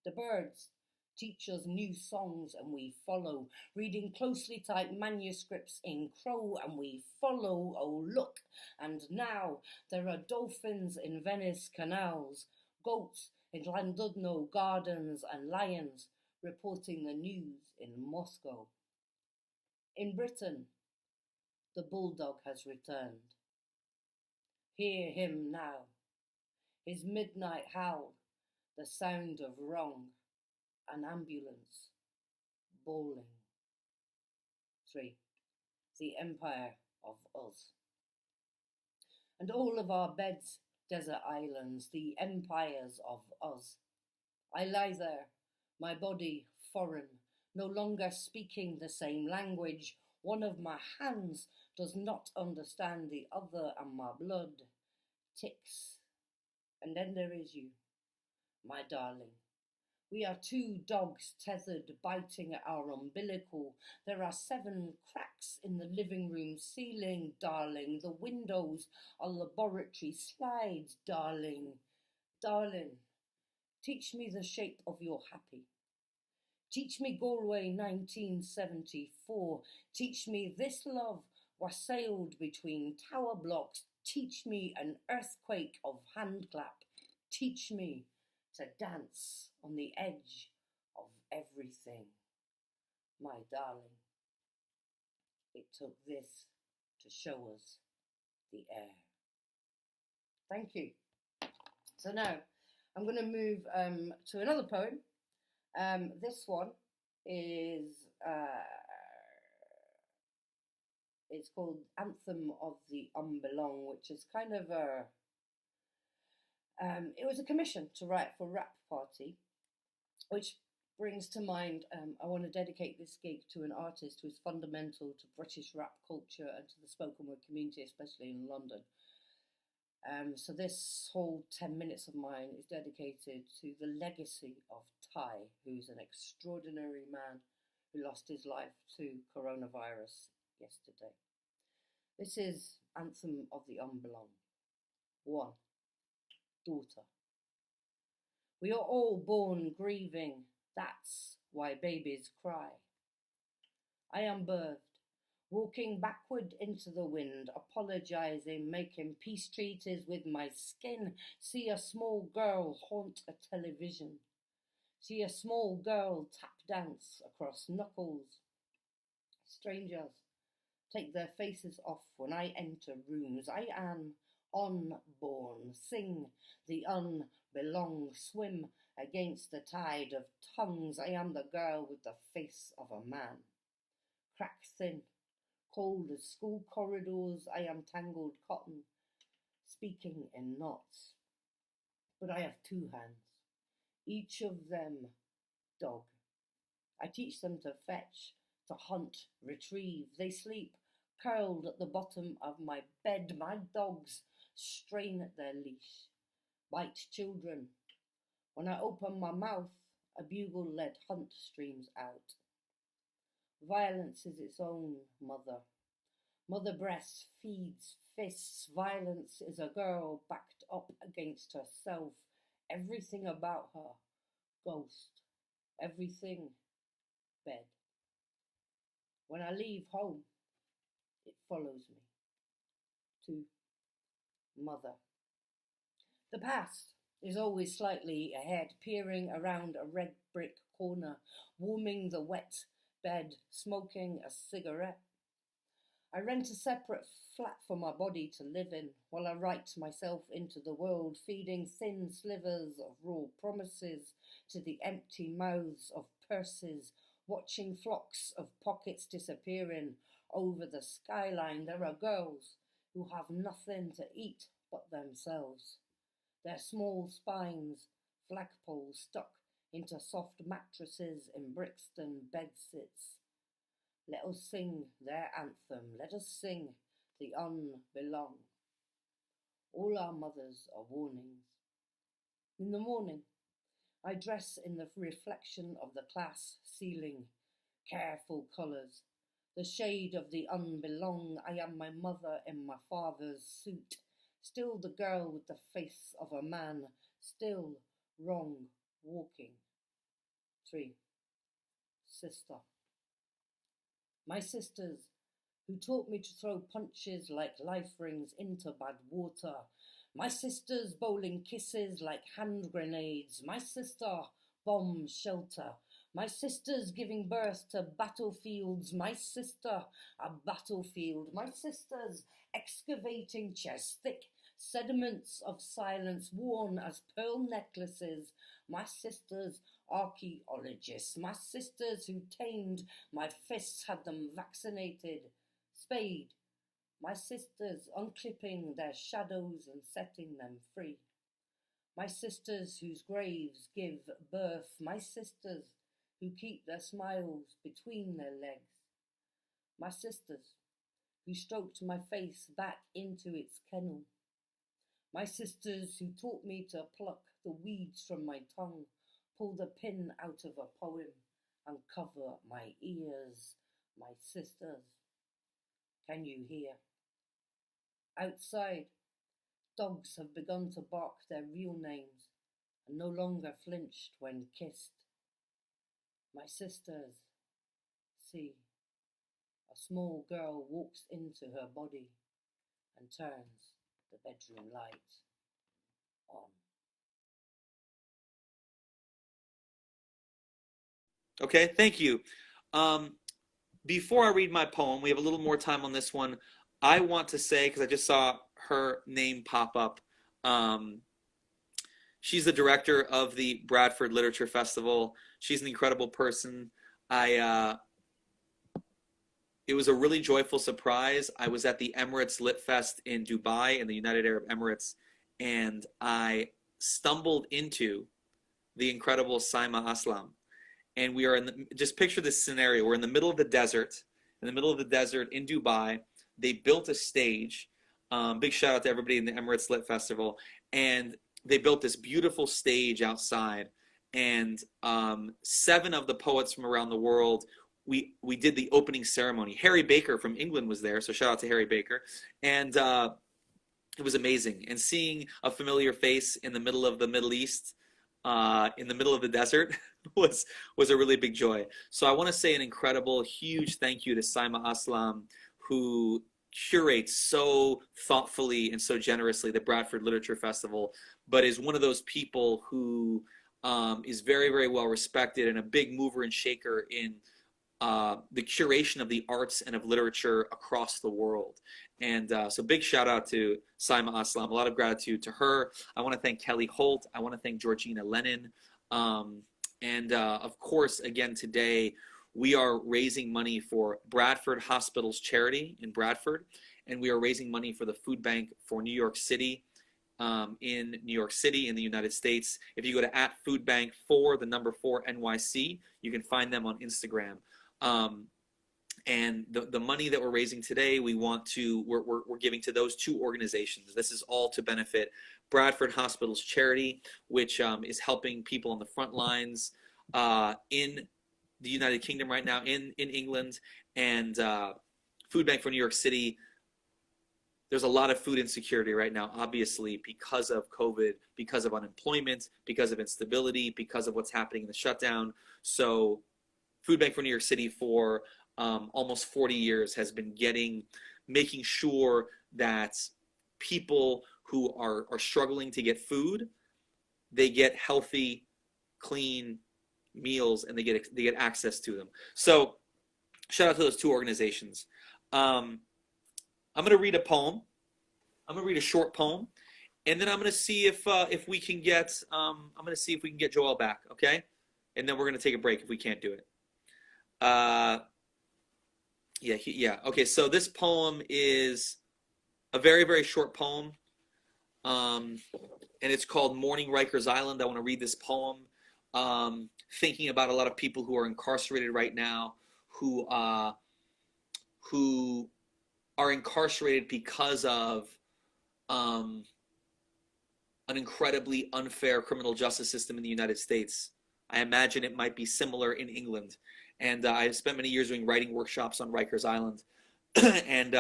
Speaker 4: The birds teach us new songs and we follow, reading closely typed manuscripts in crow and we follow, oh look, and now there are dolphins in Venice canals, goats in Llandudno gardens and lions reporting the news in Moscow. In Britain, the bulldog has returned. Hear him now, his midnight howl, the sound of wrong, an ambulance, bawling. 3. The Empire of Us. And all of our beds, desert islands, the empires of us. I lie there, my body foreign, no longer speaking the same language. One of my hands does not understand the other, and my blood ticks. And then there is you, my darling. We are two dogs tethered, biting at our umbilical. There are 7 cracks in the living room ceiling, darling. The windows are laboratory slides, darling. Darling, teach me the shape of your happy. Teach me Galway 1974. Teach me this love wassailed between tower blocks. Teach me an earthquake of handclap. Teach me to dance on the edge of everything. My darling, it took this to show us the air. Thank you. So now I'm going to move to another poem. This one is it's called Anthem of the Unbelong, which is kind of a it was a commission to write for Rap Party, which brings to mind I want to dedicate this gig to an artist who is fundamental to British rap culture and to the spoken word community, especially in London. So this whole 10 minutes of mine is dedicated to the legacy of Ty, who's an extraordinary man who lost his life to coronavirus yesterday. This is Anthem of the Unbelong. 1. Daughter. We are all born grieving, that's why babies cry. I am birthed, walking backward into the wind, apologizing, making peace treaties with my skin. See a small girl haunt a television. See a small girl tap dance across knuckles. Strangers take their faces off when I enter rooms. I am unborn. Sing the unbelong. Swim against the tide of tongues. I am the girl with the face of a man. Crack thin, cold as school corridors. I am tangled cotton, speaking in knots. But I have 2 hands, each of them dog. I teach them to fetch, to hunt, retrieve. They sleep curled at the bottom of my bed. My dogs strain at their leash, bite children. When I open my mouth, a bugle-led hunt streams out. Violence is its own mother. Mother breast feeds fists. Violence is a girl backed up against herself. Everything about her, ghost. Everything, bed. When I leave home, it follows me. 2. Mother. The past is always slightly ahead, peering around a red brick corner, warming the wet bed, smoking a cigarette. I rent a separate flat for my body to live in while I write myself into the world, feeding thin slivers of raw promises to the empty mouths of purses, watching flocks of pockets disappearing over the skyline. There are girls who have nothing to eat but themselves. Their small spines, flagpoles stuck into soft mattresses in Brixton bedsits. Let us sing their anthem. Let us sing the unbelong. All our mothers are warnings. In the morning, I dress in the reflection of the class ceiling, careful colours, the shade of the unbelong. I am my mother in my father's suit, still the girl with the face of a man, still wrong walking. 3. Sister. My sisters, who taught me to throw punches like life rings into bad water. My sisters bowling kisses like hand grenades. My sister, bomb shelter. My sisters giving birth to battlefields. My sister, a battlefield. My sisters excavating chest thick sediments of silence worn as pearl necklaces. My sisters, archaeologists. My sisters who tamed my fists, had them vaccinated. Spade. My sisters unclipping their shadows and setting them free. My sisters whose graves give birth, my sisters who keep their smiles between their legs, my sisters who stroked my face back into its kennel, my sisters who taught me to pluck the weeds from my tongue, pull the pin out of a poem, and cover my ears, my sisters. Can you hear? Outside, dogs have begun to bark their real names and no longer flinched when kissed. My sisters, see, a small girl walks into her body and turns the bedroom light on.
Speaker 1: Okay, thank you. Before I read my poem, we have a little more time on this one. I want to say, because I just saw her name pop up, she's the director of the Bradford Literature Festival. She's an incredible person. It was a really joyful surprise. I was at the Emirates Lit Fest in Dubai in the United Arab Emirates, and I stumbled into the incredible Saima Aslam. And we are just picture this scenario. We're in the middle of the desert, in Dubai. They built a stage. Big shout out to everybody in the Emirates Lit Festival. And they built this beautiful stage outside. And 7 of the poets from around the world, we did the opening ceremony. Harry Baker from England was there, so shout out to Harry Baker. And it was amazing. And seeing a familiar face in the middle of the Middle East, in the middle of the desert, was a really big joy. So I want to say an incredible, huge thank you to Saima Aslam, who curates so thoughtfully and so generously the Bradford Literature Festival, but is one of those people who is very, very well respected and a big mover and shaker in the curation of the arts and of literature across the world. And so big shout out to Saima Aslam. A lot of gratitude to her. I want to thank Kelly Holt. I want to thank Georgina Lennon. And of course, again, today we are raising money for Bradford Hospital's charity in Bradford. And we are raising money for the food bank for New York City. In New York City in the United States. If you go to @foodbank4 NYC, you can find them on Instagram. And the money that we're raising today, we're giving to those 2 organizations. This is all to benefit Bradford Hospital's charity, which is helping people on the front lines in the United Kingdom right now, in England, and Food Bank for New York City. There's a lot of food insecurity right now, obviously, because of COVID, because of unemployment, because of instability, because of what's happening in the shutdown. So Food Bank for New York City for almost 40 years has been making sure that people who are struggling to get food, they get healthy, clean meals, and they get access to them. So shout out to those 2 organizations. I'm going to read a poem. I'm going to read a short poem, and then I'm going to see if we can get Joel back, okay? And then we're going to take a break if we can't do it. Okay, so this poem is a very, very short poem, and it's called Morning Rikers Island. I want to read this poem, thinking about a lot of people who are incarcerated right now, who are incarcerated because of an incredibly unfair criminal justice system in the United States. I imagine it might be similar in England. And I spent many years doing writing workshops on Rikers Island. And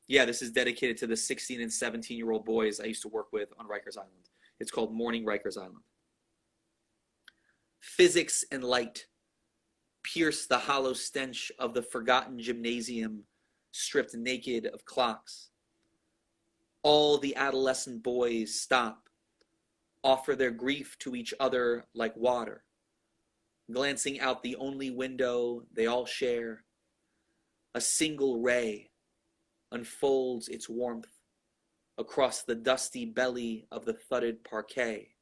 Speaker 1: this is dedicated to the 16 and 17-year-old boys I used to work with on Rikers Island. It's called Morning Rikers Island. Physics and light pierce the hollow stench of the forgotten gymnasium, stripped naked of clocks. All the adolescent boys stop, offer their grief to each other like water. Glancing out the only window they all share, a single ray unfolds its warmth across the dusty belly of the thudded parquet.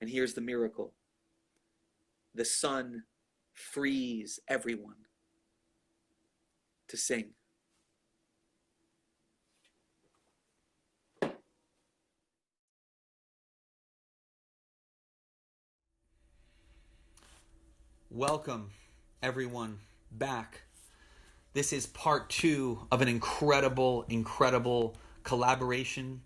Speaker 1: And here's the miracle. The sun frees everyone to sing. Welcome, everyone, back. This is part 2 of an incredible collaboration.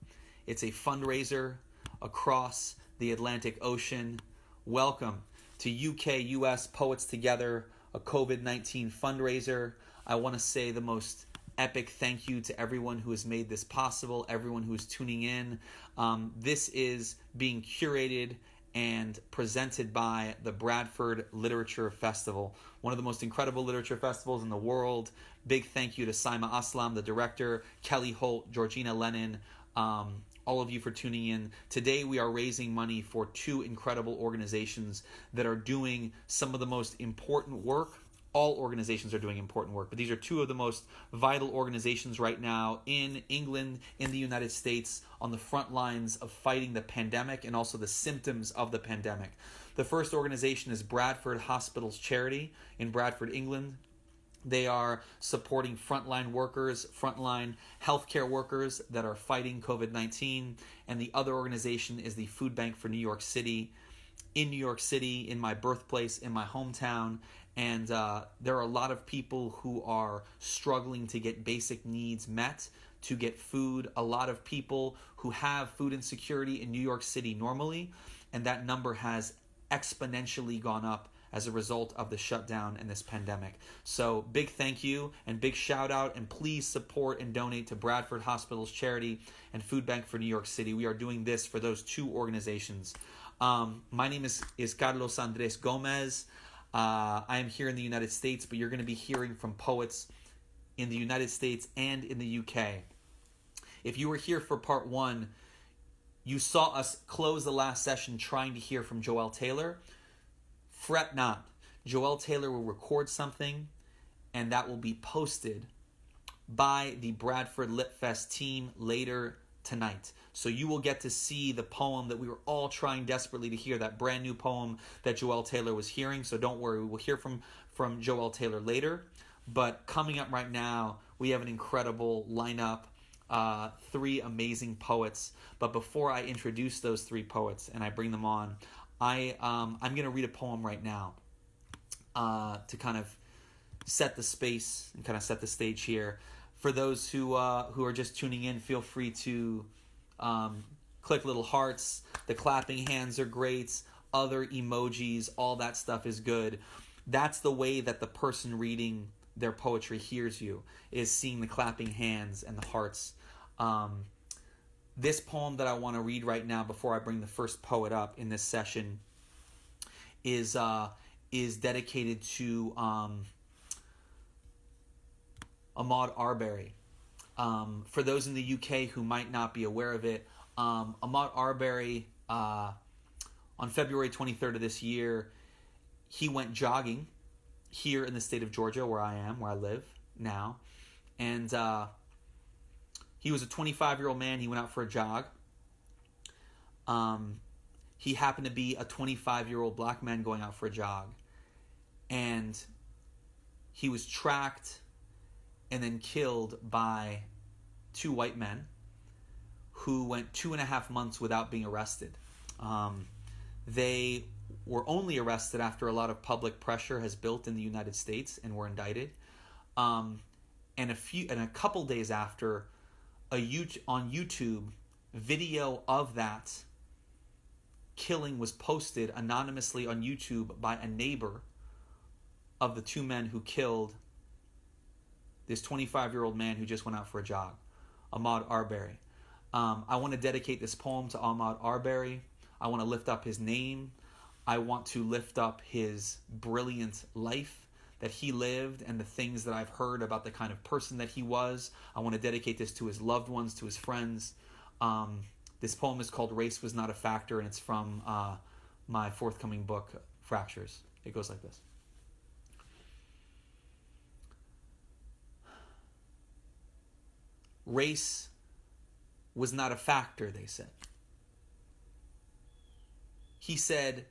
Speaker 1: It's a fundraiser across the Atlantic Ocean. Welcome to UK-US Poets Together, a COVID-19 fundraiser. I want to say the most epic thank you to everyone who has made this possible, everyone who is tuning in. This is being curated and presented by the Bradford Literature Festival, one of the most incredible literature festivals in the world. Big thank you to Saima Aslam, the director, Kelly Holt, Georgina Lennon, all of you for tuning in. Today we are raising money for 2 incredible organizations that are doing some of the most important work. All organizations are doing important work, but these are 2 of the most vital organizations right now in England, in the United States, on the front lines of fighting the pandemic and also the symptoms of the pandemic. The first organization is Bradford Hospitals Charity in Bradford, England. They are supporting frontline workers, frontline healthcare workers that are fighting COVID-19. And the other organization is the Food Bank for New York City. In New York City, in my birthplace, in my hometown. And there are a lot of people who are struggling to get basic needs met, to get food. A lot of people who have food insecurity in New York City normally, and that number has exponentially gone up as a result of the shutdown and this pandemic. So big thank you and big shout out, and please support and donate to Bradford Hospitals Charity and Food Bank for New York City. We are doing this for those 2 organizations. My name is Carlos Andres Gomez. I am here in the United States, but you're going to be hearing from poets in the United States and in the UK. If you were here for part 1, you saw us close the last session trying to hear from Joelle Taylor. Fret not. Joelle Taylor will record something, and that will be posted by the Bradford Lit Fest team later tonight. So you will get to see the poem that we were all trying desperately to hear, that brand new poem that Joelle Taylor was hearing. So don't worry, we will hear from Joelle Taylor later. But coming up right now, we have an incredible lineup, 3 amazing poets. But before I introduce those 3 poets and I bring them on, I'm going to read a poem right now to kind of set the space and kind of set the stage here. For those who are just tuning in, feel free to click little hearts. The clapping hands are great. Other emojis, all that stuff is good. That's the way that the person reading their poetry hears you, is seeing the clapping hands and the hearts. This poem that I want to read right now before I bring the first poet up in this session is dedicated to Ahmaud Arbery. For those in the UK who might not be aware of it, Ahmaud Arbery, on February 23rd of this year, he went jogging here in the state of Georgia, where I live now. And he was a 25-year-old man. He went out for a jog. He happened to be a 25-year-old black man going out for a jog. And he was tracked and then killed by 2 white men who went 2.5 months without being arrested. They were only arrested after a lot of public pressure has built in the United States and were indicted. And a couple days after, on YouTube, video of that killing was posted anonymously on YouTube by a neighbor of the 2 men who killed this 25-year-old man who just went out for a jog, Ahmaud Arbery. I want to dedicate this poem to Ahmaud Arbery. I want to lift up his name. I want to lift up his brilliant life that he lived and the things that I've heard about the kind of person that he was. I want to dedicate this to his loved ones, to his friends. This poem is called Race Was Not a Factor, and it's from my forthcoming book, Fractures. It goes like this. Race was not a factor, they said. He said,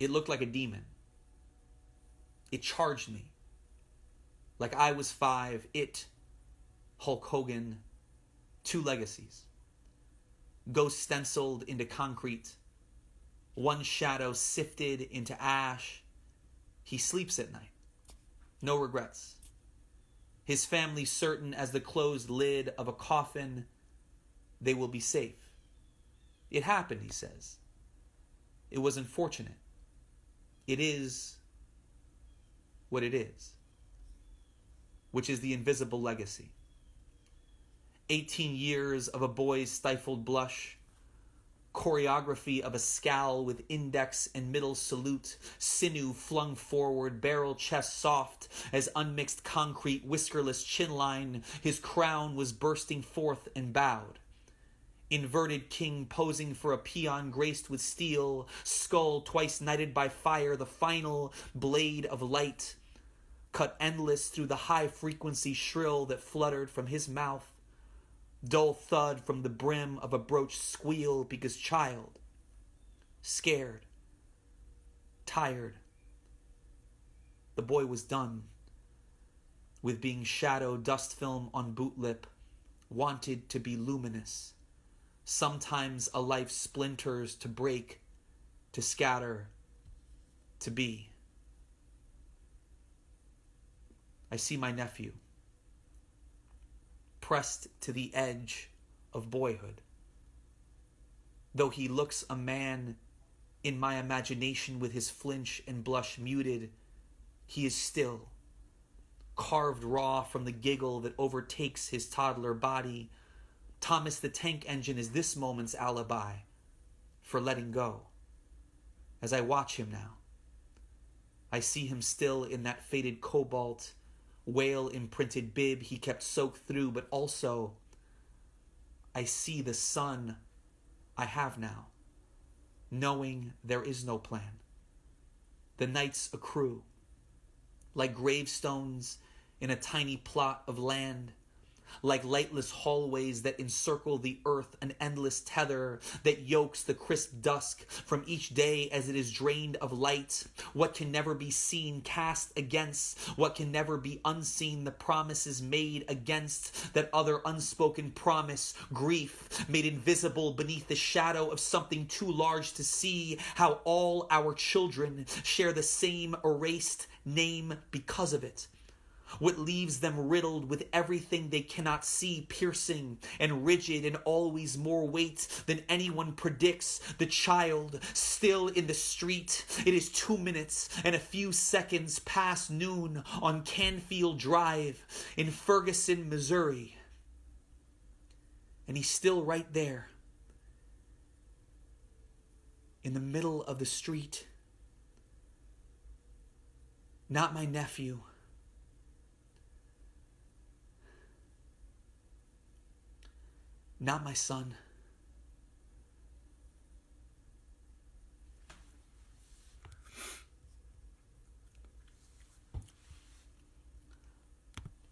Speaker 1: it looked like a demon. It charged me. Like I was 5, it, Hulk Hogan, 2 legacies. Ghost stenciled into concrete, one shadow sifted into ash, He sleeps at night. No regrets. His family certain as the closed lid of a coffin, they will be safe. It happened, he says. It was unfortunate. It is what it is, which is the invisible legacy. 18 years of a boy's stifled blush, choreography of a scowl with index and middle salute, sinew flung forward, barrel chest soft as unmixed concrete, whiskerless chin line, his crown was bursting forth and bowed. Inverted king posing for a peon graced with steel, skull twice knighted by fire, the final blade of light, cut endless through the high-frequency shrill that fluttered from his mouth, dull thud from the brim of a broached squeal because child, scared, tired. The boy was done with being shadow dust film on boot lip, wanted to be luminous. Sometimes a life splinters to break, to scatter, to be. I see my nephew, pressed to the edge of boyhood. Though he looks a man in my imagination with his flinch and blush muted, he is still carved raw from the giggle that overtakes his toddler body. Thomas the Tank Engine is this moment's alibi for letting go. As I watch him now, I see him still in that faded cobalt, whale-imprinted bib he kept soaked through, but also I see the son I have now, knowing there is no plan. The nights accrue, like gravestones in a tiny plot of land, like lightless hallways that encircle the earth, an endless tether that yokes the crisp dusk from each day as it is drained of light. What can never be seen cast against what can never be unseen, the promises made against that other unspoken promise, grief made invisible beneath the shadow of something too large to see, how all our children share the same erased name because of it. What leaves them riddled with everything they cannot see, piercing and rigid and always more weight than anyone predicts. The child still in the street. It is 2 minutes and a few seconds past noon on Canfield Drive in Ferguson, Missouri. And he's still right there in the middle of the street. Not my nephew. Not my son.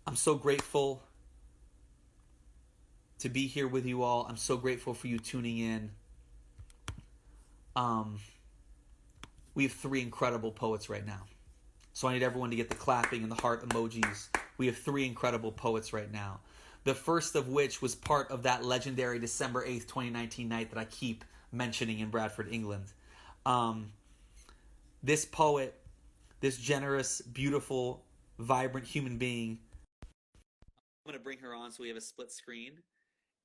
Speaker 1: I'm so grateful to be here with you all. I'm so grateful for you tuning in. We have 3 incredible poets right now. So I need everyone to get the clapping and the heart emojis. We have 3 incredible poets right now. The first of which was part of that legendary December 8th, 2019 night that I keep mentioning in Bradford, England. This poet, this generous, beautiful, vibrant human being, I'm going to bring her on so we have a split screen.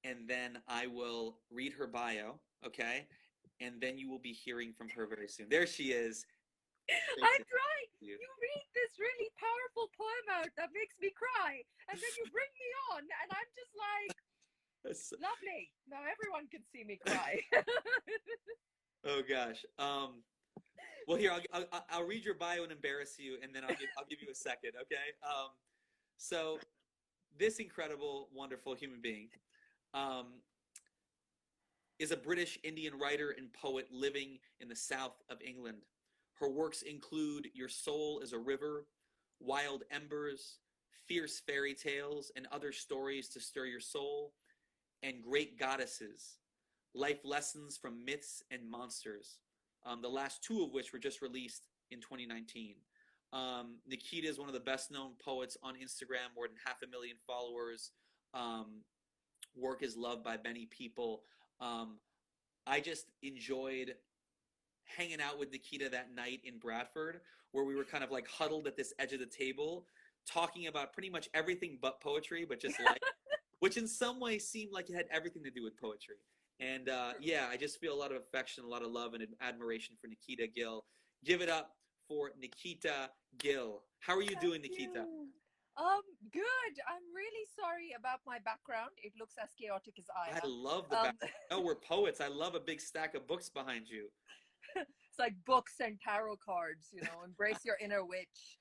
Speaker 1: And then I will read her bio, okay? And then you will be hearing from her very soon. There she is.
Speaker 5: I'm right. You read this really powerful poem out that makes me cry, and then you bring me on, and I'm just like, lovely. Now everyone can see me cry.
Speaker 1: Oh gosh. Well, here I'll read your bio and embarrass you, and then I'll give you a second, okay? So this incredible, wonderful human being is a British Indian writer and poet living in the south of England. Her works include Your Soul is a River, Wild Embers, Fierce Fairy Tales, and Other Stories to Stir Your Soul, and Great Goddesses, Life Lessons from Myths and Monsters, the last 2 of which were just released in 2019. Nikita is one of the best-known poets on Instagram, more than 500,000 followers. Work is loved by many people. I just enjoyed hanging out with Nikita that night in Bradford, where we were kind of like huddled at this edge of the table, talking about pretty much everything but poetry, but just like, which in some ways seemed like it had everything to do with poetry. And yeah, I just feel a lot of affection, a lot of love and admiration for Nikita Gill. Give it up for Nikita Gill. How are you doing, Nikita?
Speaker 5: Good. I'm really sorry about my background. It looks as chaotic as I
Speaker 1: I
Speaker 5: am.
Speaker 1: love the background. No, we're poets. I love a big stack of books behind you.
Speaker 5: It's like books and tarot cards, you know, embrace your inner witch.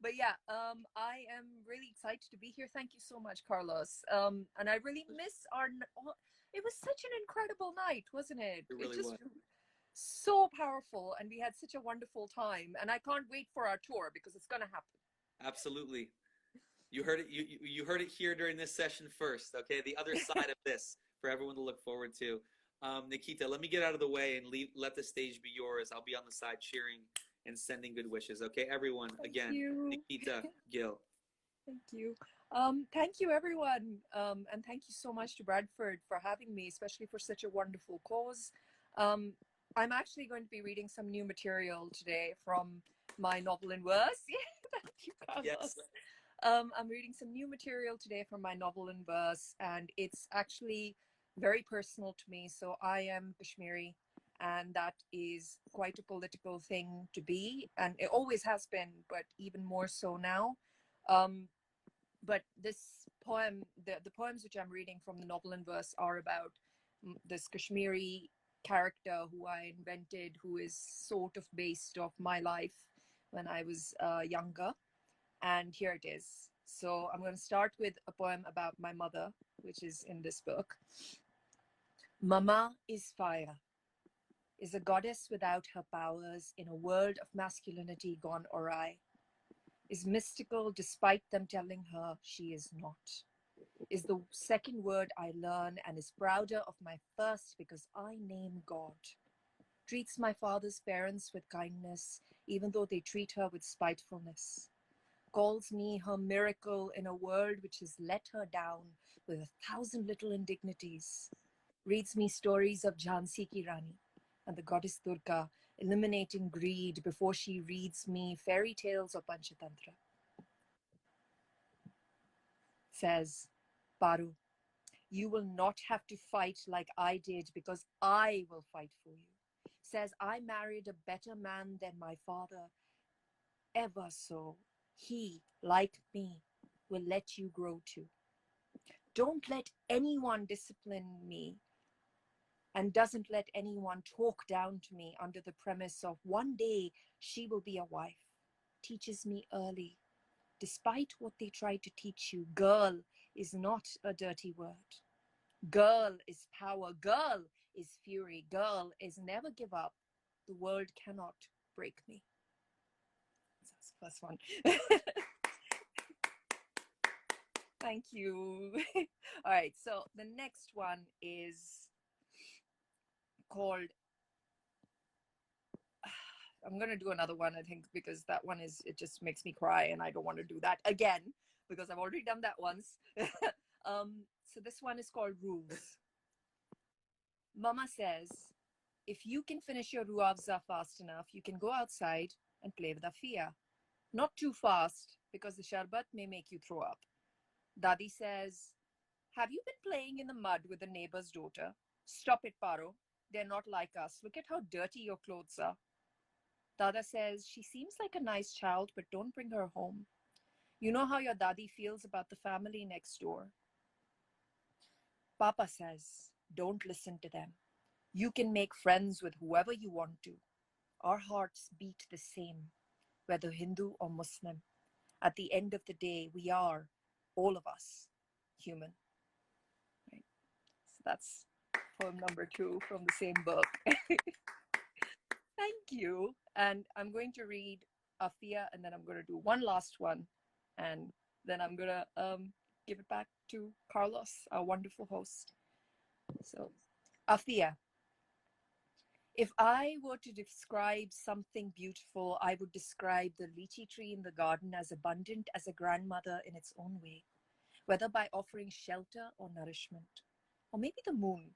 Speaker 5: But yeah, I am really excited to be here. Thank you so much, Carlos. And I really miss it was such an incredible night, wasn't it?
Speaker 1: It really was.
Speaker 5: So powerful, and we had such a wonderful time. And I can't wait for our tour because it's going to happen.
Speaker 1: Absolutely. You heard it. You heard it here during this session first. Okay, the other side of this for everyone to look forward to. Nikita, let me get out of the way and let the stage be yours. I'll be on the side cheering and sending good wishes. Okay, everyone. Again, Nikita Gill.
Speaker 5: Thank you. Thank you, everyone, and thank you so much to Bradford for having me, especially for such a wonderful cause. I'm actually going to be reading some new material today from my novel in verse. Thank you, Carlos. Yes. I'm reading some new material today from my novel in verse, and it's actually very personal to me. So I am Kashmiri, and that is quite a political thing to be, and it always has been, but even more so now. But this poem, the poems which I'm reading from the novel in verse are about this Kashmiri character who I invented, who is sort of based off my life when I was younger. And here it is. So I'm going to start with a poem about my mother, which is in this book. Mama is fire, is a goddess without her powers in a world of masculinity gone awry, is mystical despite them telling her she is not, is the second word I learn and is prouder of my first because I name God, treats my father's parents with kindness even though they treat her with spitefulness, calls me her miracle in a world which has let her down with 1,000 little indignities, reads me stories of Jhansi Ki Rani and the goddess Durga eliminating greed before she reads me fairy tales of Panchatantra. Says, Paru, you will not have to fight like I did because I will fight for you. Says, I married a better man than my father, ever so. He, like me, will let you grow too. Don't let anyone discipline me and doesn't let anyone talk down to me under the premise of one day she will be a wife. Teaches me early. Despite what they try to teach you, girl is not a dirty word. Girl is power. Girl is fury. Girl is never give up. The world cannot break me. That's the first one. Thank you. All right, so the next one is called, I'm going to do another one, I think, because that one it just makes me cry and I don't want to do that again because I've already done that once. So this one is called Rules. Mama says, if you can finish your ruafza fast enough, you can go outside and play with Afia. Not too fast because the sharbat may make you throw up. Dadi says, have you been playing in the mud with the neighbor's daughter? Stop it, Paro. They're not like us. Look at how dirty your clothes are. Dada says, she seems like a nice child, but don't bring her home. You know how your Dadi feels about the family next door. Papa says, don't listen to them. You can make friends with whoever you want to. Our hearts beat the same, whether Hindu or Muslim. At the end of the day, we are, all of us, human. Right? So that's poem number 2 from the same book. Thank you. And I'm going to read Afia, and then I'm going to do one last one. And then I'm going to give it back to Carlos, our wonderful host. So, Afia. If I were to describe something beautiful, I would describe the lychee tree in the garden as abundant as a grandmother in its own way, whether by offering shelter or nourishment, or maybe the moon.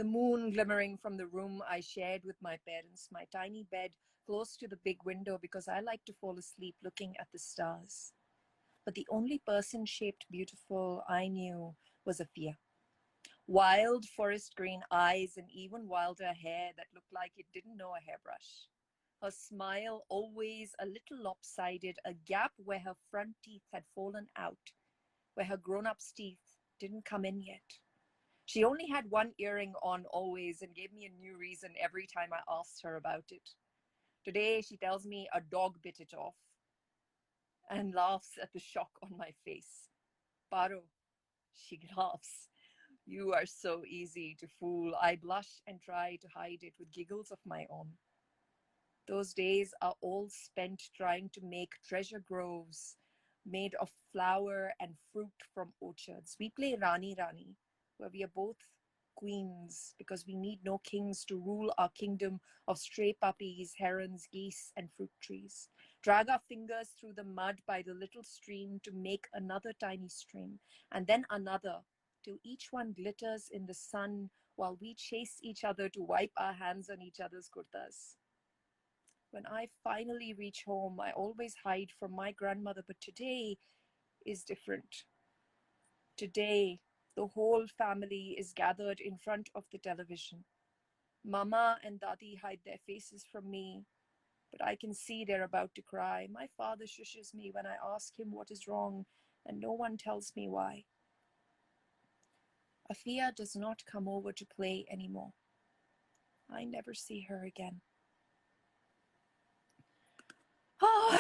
Speaker 5: The moon glimmering from the room I shared with my parents, my tiny bed close to the big window because I like to fall asleep looking at the stars. But the only person-shaped beautiful I knew was Afia. Wild forest green eyes and even wilder hair that looked like it didn't know a hairbrush. Her smile always a little lopsided, a gap where her front teeth had fallen out, where her grown-up's teeth didn't come in yet. She only had one earring on always and gave me a new reason every time I asked her about it. Today she tells me a dog bit it off and laughs at the shock on my face. Paro, she laughs. You are so easy to fool. I blush and try to hide it with giggles of my own. Those days are all spent trying to make treasure groves made of flower and fruit from orchards. We play Rani Rani, where we are both queens because we need no kings to rule our kingdom of stray puppies, herons, geese, and fruit trees. Drag our fingers through the mud by the little stream to make another tiny stream, and then another, till each one glitters in the sun while we chase each other to wipe our hands on each other's kurtas. When I finally reach home, I always hide from my grandmother, but today is different. Today, the whole family is gathered in front of the television. Mama and Dadi hide their faces from me, but I can see they're about to cry. My father shushes me when I ask him what is wrong, and no one tells me why. Afia does not come over to play anymore. I never see her again. Oh,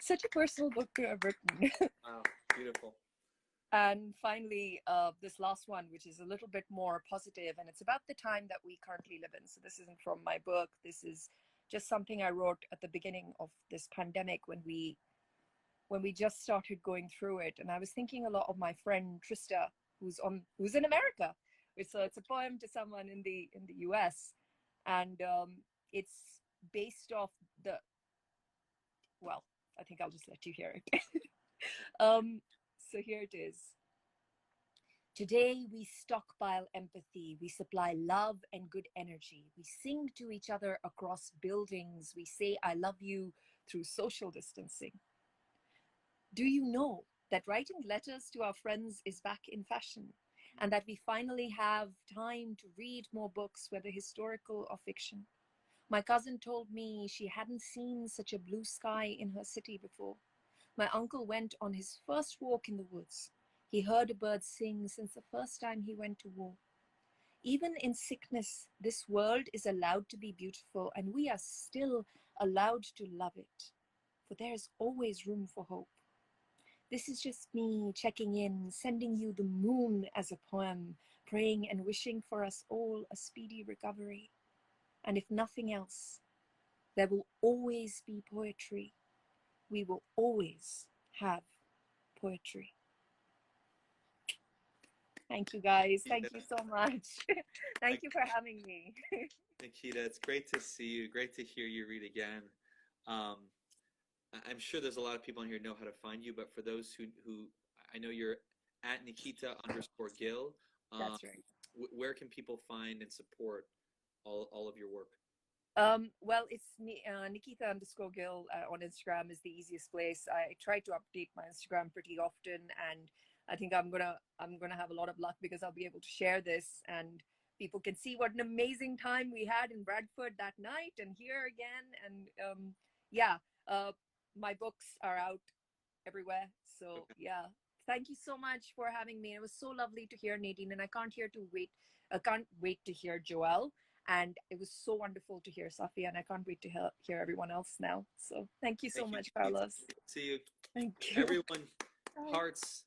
Speaker 5: such a personal book to have written.
Speaker 1: Wow, beautiful.
Speaker 5: And finally, this last one, which is a little bit more positive, and it's about the time that we currently live in. So this isn't from my book. This is just something I wrote at the beginning of this pandemic when we just started going through it. And I was thinking a lot of my friend Trista, who's in America. It's a poem to someone in the US, and it's based off the. Well, I think I'll just let you hear it. So here it is. Today we stockpile empathy, we supply love and good energy. We sing to each other across buildings. We say, I love you through social distancing. Do you know that writing letters to our friends is back in fashion? And that we finally have time to read more books, whether historical or fiction? My cousin told me she hadn't seen such a blue sky in her city before. My uncle went on his first walk in the woods. He heard a bird sing since the first time he went to war. Even in sickness, this world is allowed to be beautiful, and we are still allowed to love it, for there is always room for hope. This is just me checking in, sending you the moon as a poem, praying and wishing for us all a speedy recovery. And if nothing else, there will always be poetry. We will always have poetry. Thank you, guys. Thank you so much. Thank you for having me.
Speaker 1: Nikita, it's great to see you. Great to hear you read again. I'm sure there's a lot of people in here who know how to find you, but for those who I know you're at Nikita_Gill.
Speaker 5: That's right.
Speaker 1: Where can people find and support all of your work?
Speaker 5: Well, it's Nikita_Gill on Instagram is the easiest place. I try to update my Instagram pretty often, and I think I'm gonna have a lot of luck because I'll be able to share this, and people can see what an amazing time we had in Bradford that night and here again. And my books are out everywhere. So yeah, thank you so much for having me. It was so lovely to hear Nadine, and I can't wait to hear Joelle. And it was so wonderful to hear Safia, and I can't wait to hear everyone else now. So thank you so much, Carlos.
Speaker 1: See you.
Speaker 5: Thank you.
Speaker 1: Everyone, hearts,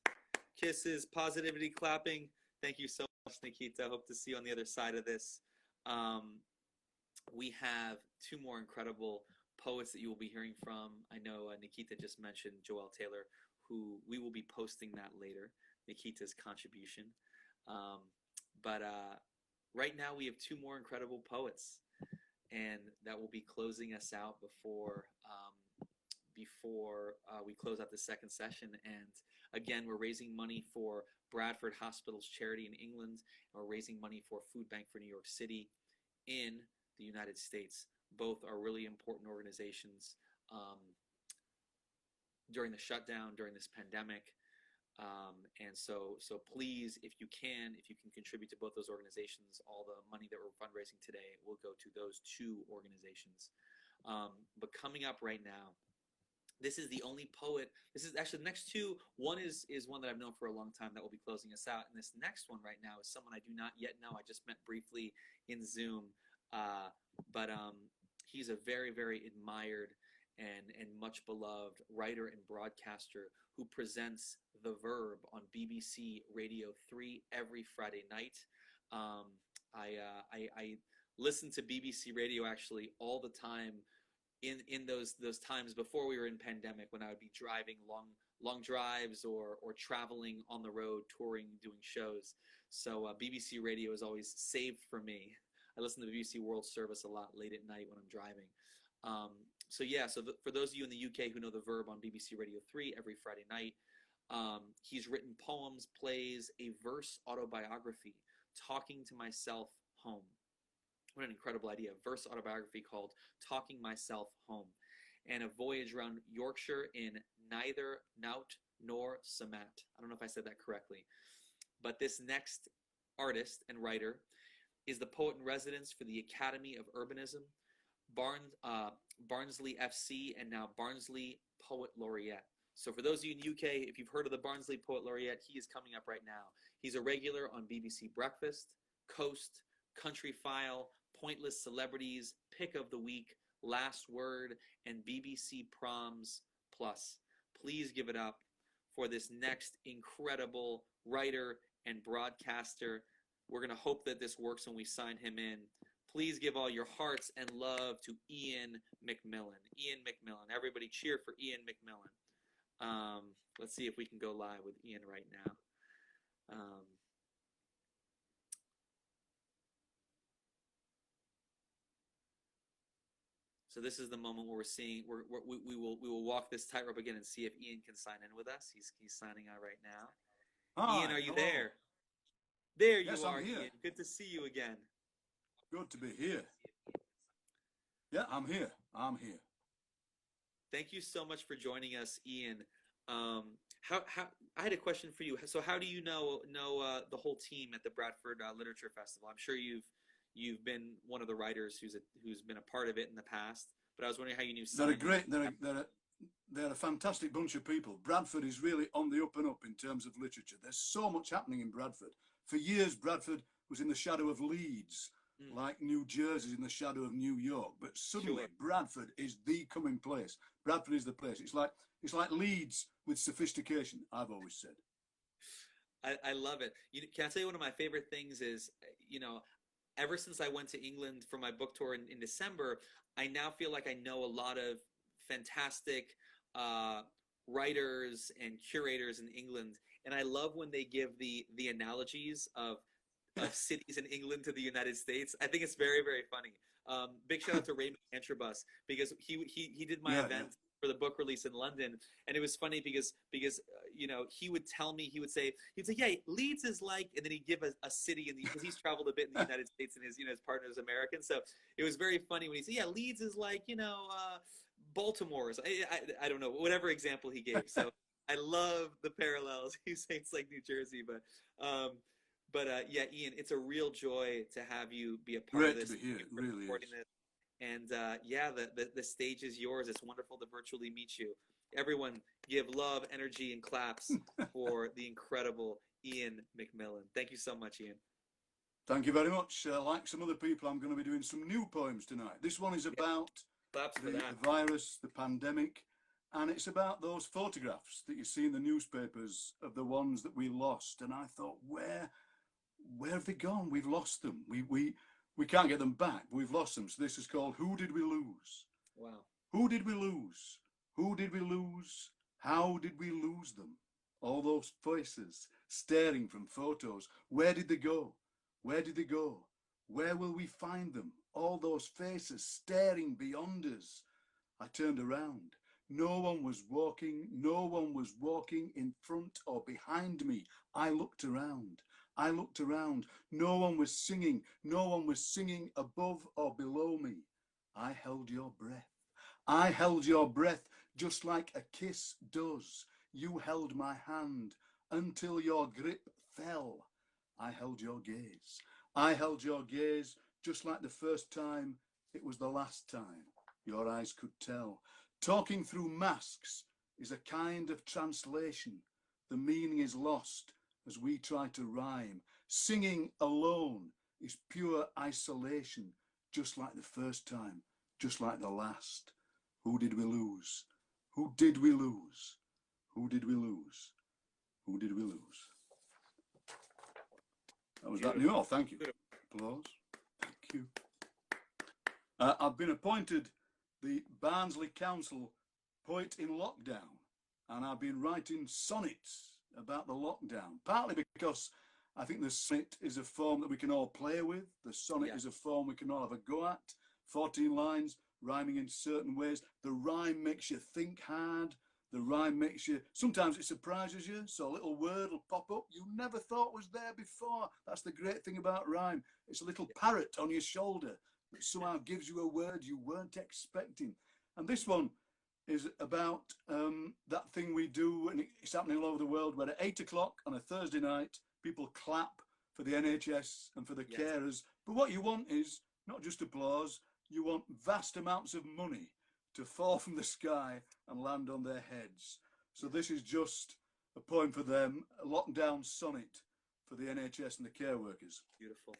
Speaker 1: kisses, positivity, clapping. Thank you so much, Nikita. Hope to see you on the other side of this. We have two more incredible poets that you will be hearing from. I know Nikita just mentioned Joelle Taylor, who we will be posting that later, Nikita's contribution. But right now we have two more incredible poets, and that will be closing us out before we close out the second session. And Again, we're raising money for Bradford Hospital's charity in England, and we're raising money for Food Bank for New York City in the United States. Both are really important organizations during the shutdown, during this pandemic. And so please, if you can contribute to both those organizations, all the money that we're fundraising today will go to those two organizations. But coming up right now, this is the only poet. This is actually the next two. One is one that I've known for a long time that will be closing us out. And this next one right now is someone I do not yet know. I just met briefly in Zoom. But he's a very, very admired and much beloved writer and broadcaster who presents The Verb on BBC Radio 3 every Friday night. I listen to BBC Radio actually all the time in those times before we were in pandemic, when I would be driving long drives or traveling on the road, touring, doing shows. So BBC Radio is always saved for me. I listen to the BBC World Service a lot late at night when I'm driving. So for those of you in the UK who know The Verb on BBC Radio 3 every Friday night, he's written poems, plays, a verse autobiography, Talking to Myself Home. What an incredible idea. A verse autobiography called Talking Myself Home. And a voyage around Yorkshire in neither Nout nor Samat. I don't know if I said that correctly. But this next artist and writer is the poet in residence for the Academy of Urbanism, Barnsley FC, and now Barnsley Poet Laureate. So for those of you in the UK, if you've heard of the Barnsley Poet Laureate, he is coming up right now. He's a regular on BBC Breakfast, Coast, Country File, Pointless Celebrities, Pick of the Week, Last Word, and BBC Proms Plus. Please give it up for this next incredible writer and broadcaster. We're going to hope that this works when we sign him in. Please give all your hearts and love to Ian McMillan. Ian McMillan. Everybody cheer for Ian McMillan. Let's see if we can go live with Ian right now. So this is the moment where we will walk this tightrope again and see if Ian can sign in with us. He's signing out right now. Hi, Ian, are you there? There you are, Ian. Good to see you again.
Speaker 6: Good to be here. Yeah, I'm here.
Speaker 1: Thank you so much for joining us, Ian. I had a question for you. So how do you know the whole team at the Bradford Literature Festival? I'm sure you've been one of the writers who's been a part of it in the past, but I was wondering how you knew Simon.
Speaker 6: They're a fantastic bunch of people. Bradford is really on the up and up in terms of literature. There's so much happening in Bradford. For years, Bradford was in the shadow of Leeds, like New Jersey is in the shadow of New York. But suddenly, Bradford is the coming place. Bradford is the place. It's like Leeds with sophistication, I've always said.
Speaker 1: I love it. Can I tell you one of my favorite things is, ever since I went to England for my book tour in December, I now feel like I know a lot of fantastic writers and curators in England. And I love when they give the analogies of cities in England to the United States. I think it's very, very funny. Big shout out to Raymond Antrobus, because he did my event for the book release in London, and it was funny because he would tell me, he'd say yeah, Leeds is like, and then he'd give a city because he's traveled a bit in the United States and his partner is American, so it was very funny when he said, yeah, Leeds is like Baltimore. I don't know, whatever example he gave. So I love the parallels. He says it's like New Jersey, but yeah, Ian, it's a real joy to have you be a part of this.
Speaker 6: Great to be here. It really is.
Speaker 1: And the stage is yours. It's wonderful to virtually meet you. Everyone give love, energy, and claps for the incredible Ian McMillan. Thank you so much, Ian.
Speaker 6: Thank you very much. Like some other people, I'm going to be doing some new poems tonight. This one is about the virus, the pandemic, and it's about those photographs that you see in the newspapers of the ones that we lost. And I thought, where have they gone? We've lost them. We can't get them back. We've lost them. So this is called Who Did We Lose?
Speaker 1: Wow.
Speaker 6: Who did we lose? Who did we lose? How did we lose them? All those faces staring from photos. Where did they go? Where did they go? Where will we find them? All those faces staring beyond us. I turned around. No one was walking, no one was walking in front or behind me. I looked around. I looked around. No one was singing. No one was singing above or below me. I held your breath. I held your breath just like a kiss does. You held my hand until your grip fell. I held your gaze. I held your gaze just like the first time it was the last time. Your eyes could tell. Talking through masks is a kind of translation. The meaning is lost as we try to rhyme. Singing alone is pure isolation, just like the first time, just like the last. Who did we lose? Who did we lose? Who did we lose? Who did we lose? That was that new. Oh, thank you. Applause. Thank you. I've been appointed the Barnsley Council Poet in Lockdown, and I've been writing sonnets about the lockdown, partly because I think the sonnet is a form that we can all play with. The sonnet is a form we can all have a go at. 14 lines, rhyming in certain ways. The rhyme makes you think hard. The rhyme makes you, sometimes it surprises you, so a little word will pop up you never thought was there before. That's the great thing about rhyme. It's a little parrot on your shoulder that somehow gives you a word you weren't expecting. And this one is about that thing we do, and it's happening all over the world, where at 8 o'clock on a Thursday night, people clap for the NHS and for the carers. But what you want is not just applause, you want vast amounts of money to fall from the sky and land on their heads. So this is just a poem for them, a lockdown sonnet for the NHS and the care workers.
Speaker 1: Beautiful.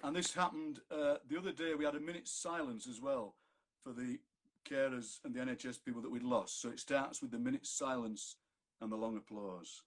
Speaker 6: And this happened the other day. We had a minute's silence as well for the carers and the NHS people that we'd lost. So it starts with the minute's silence and the long applause.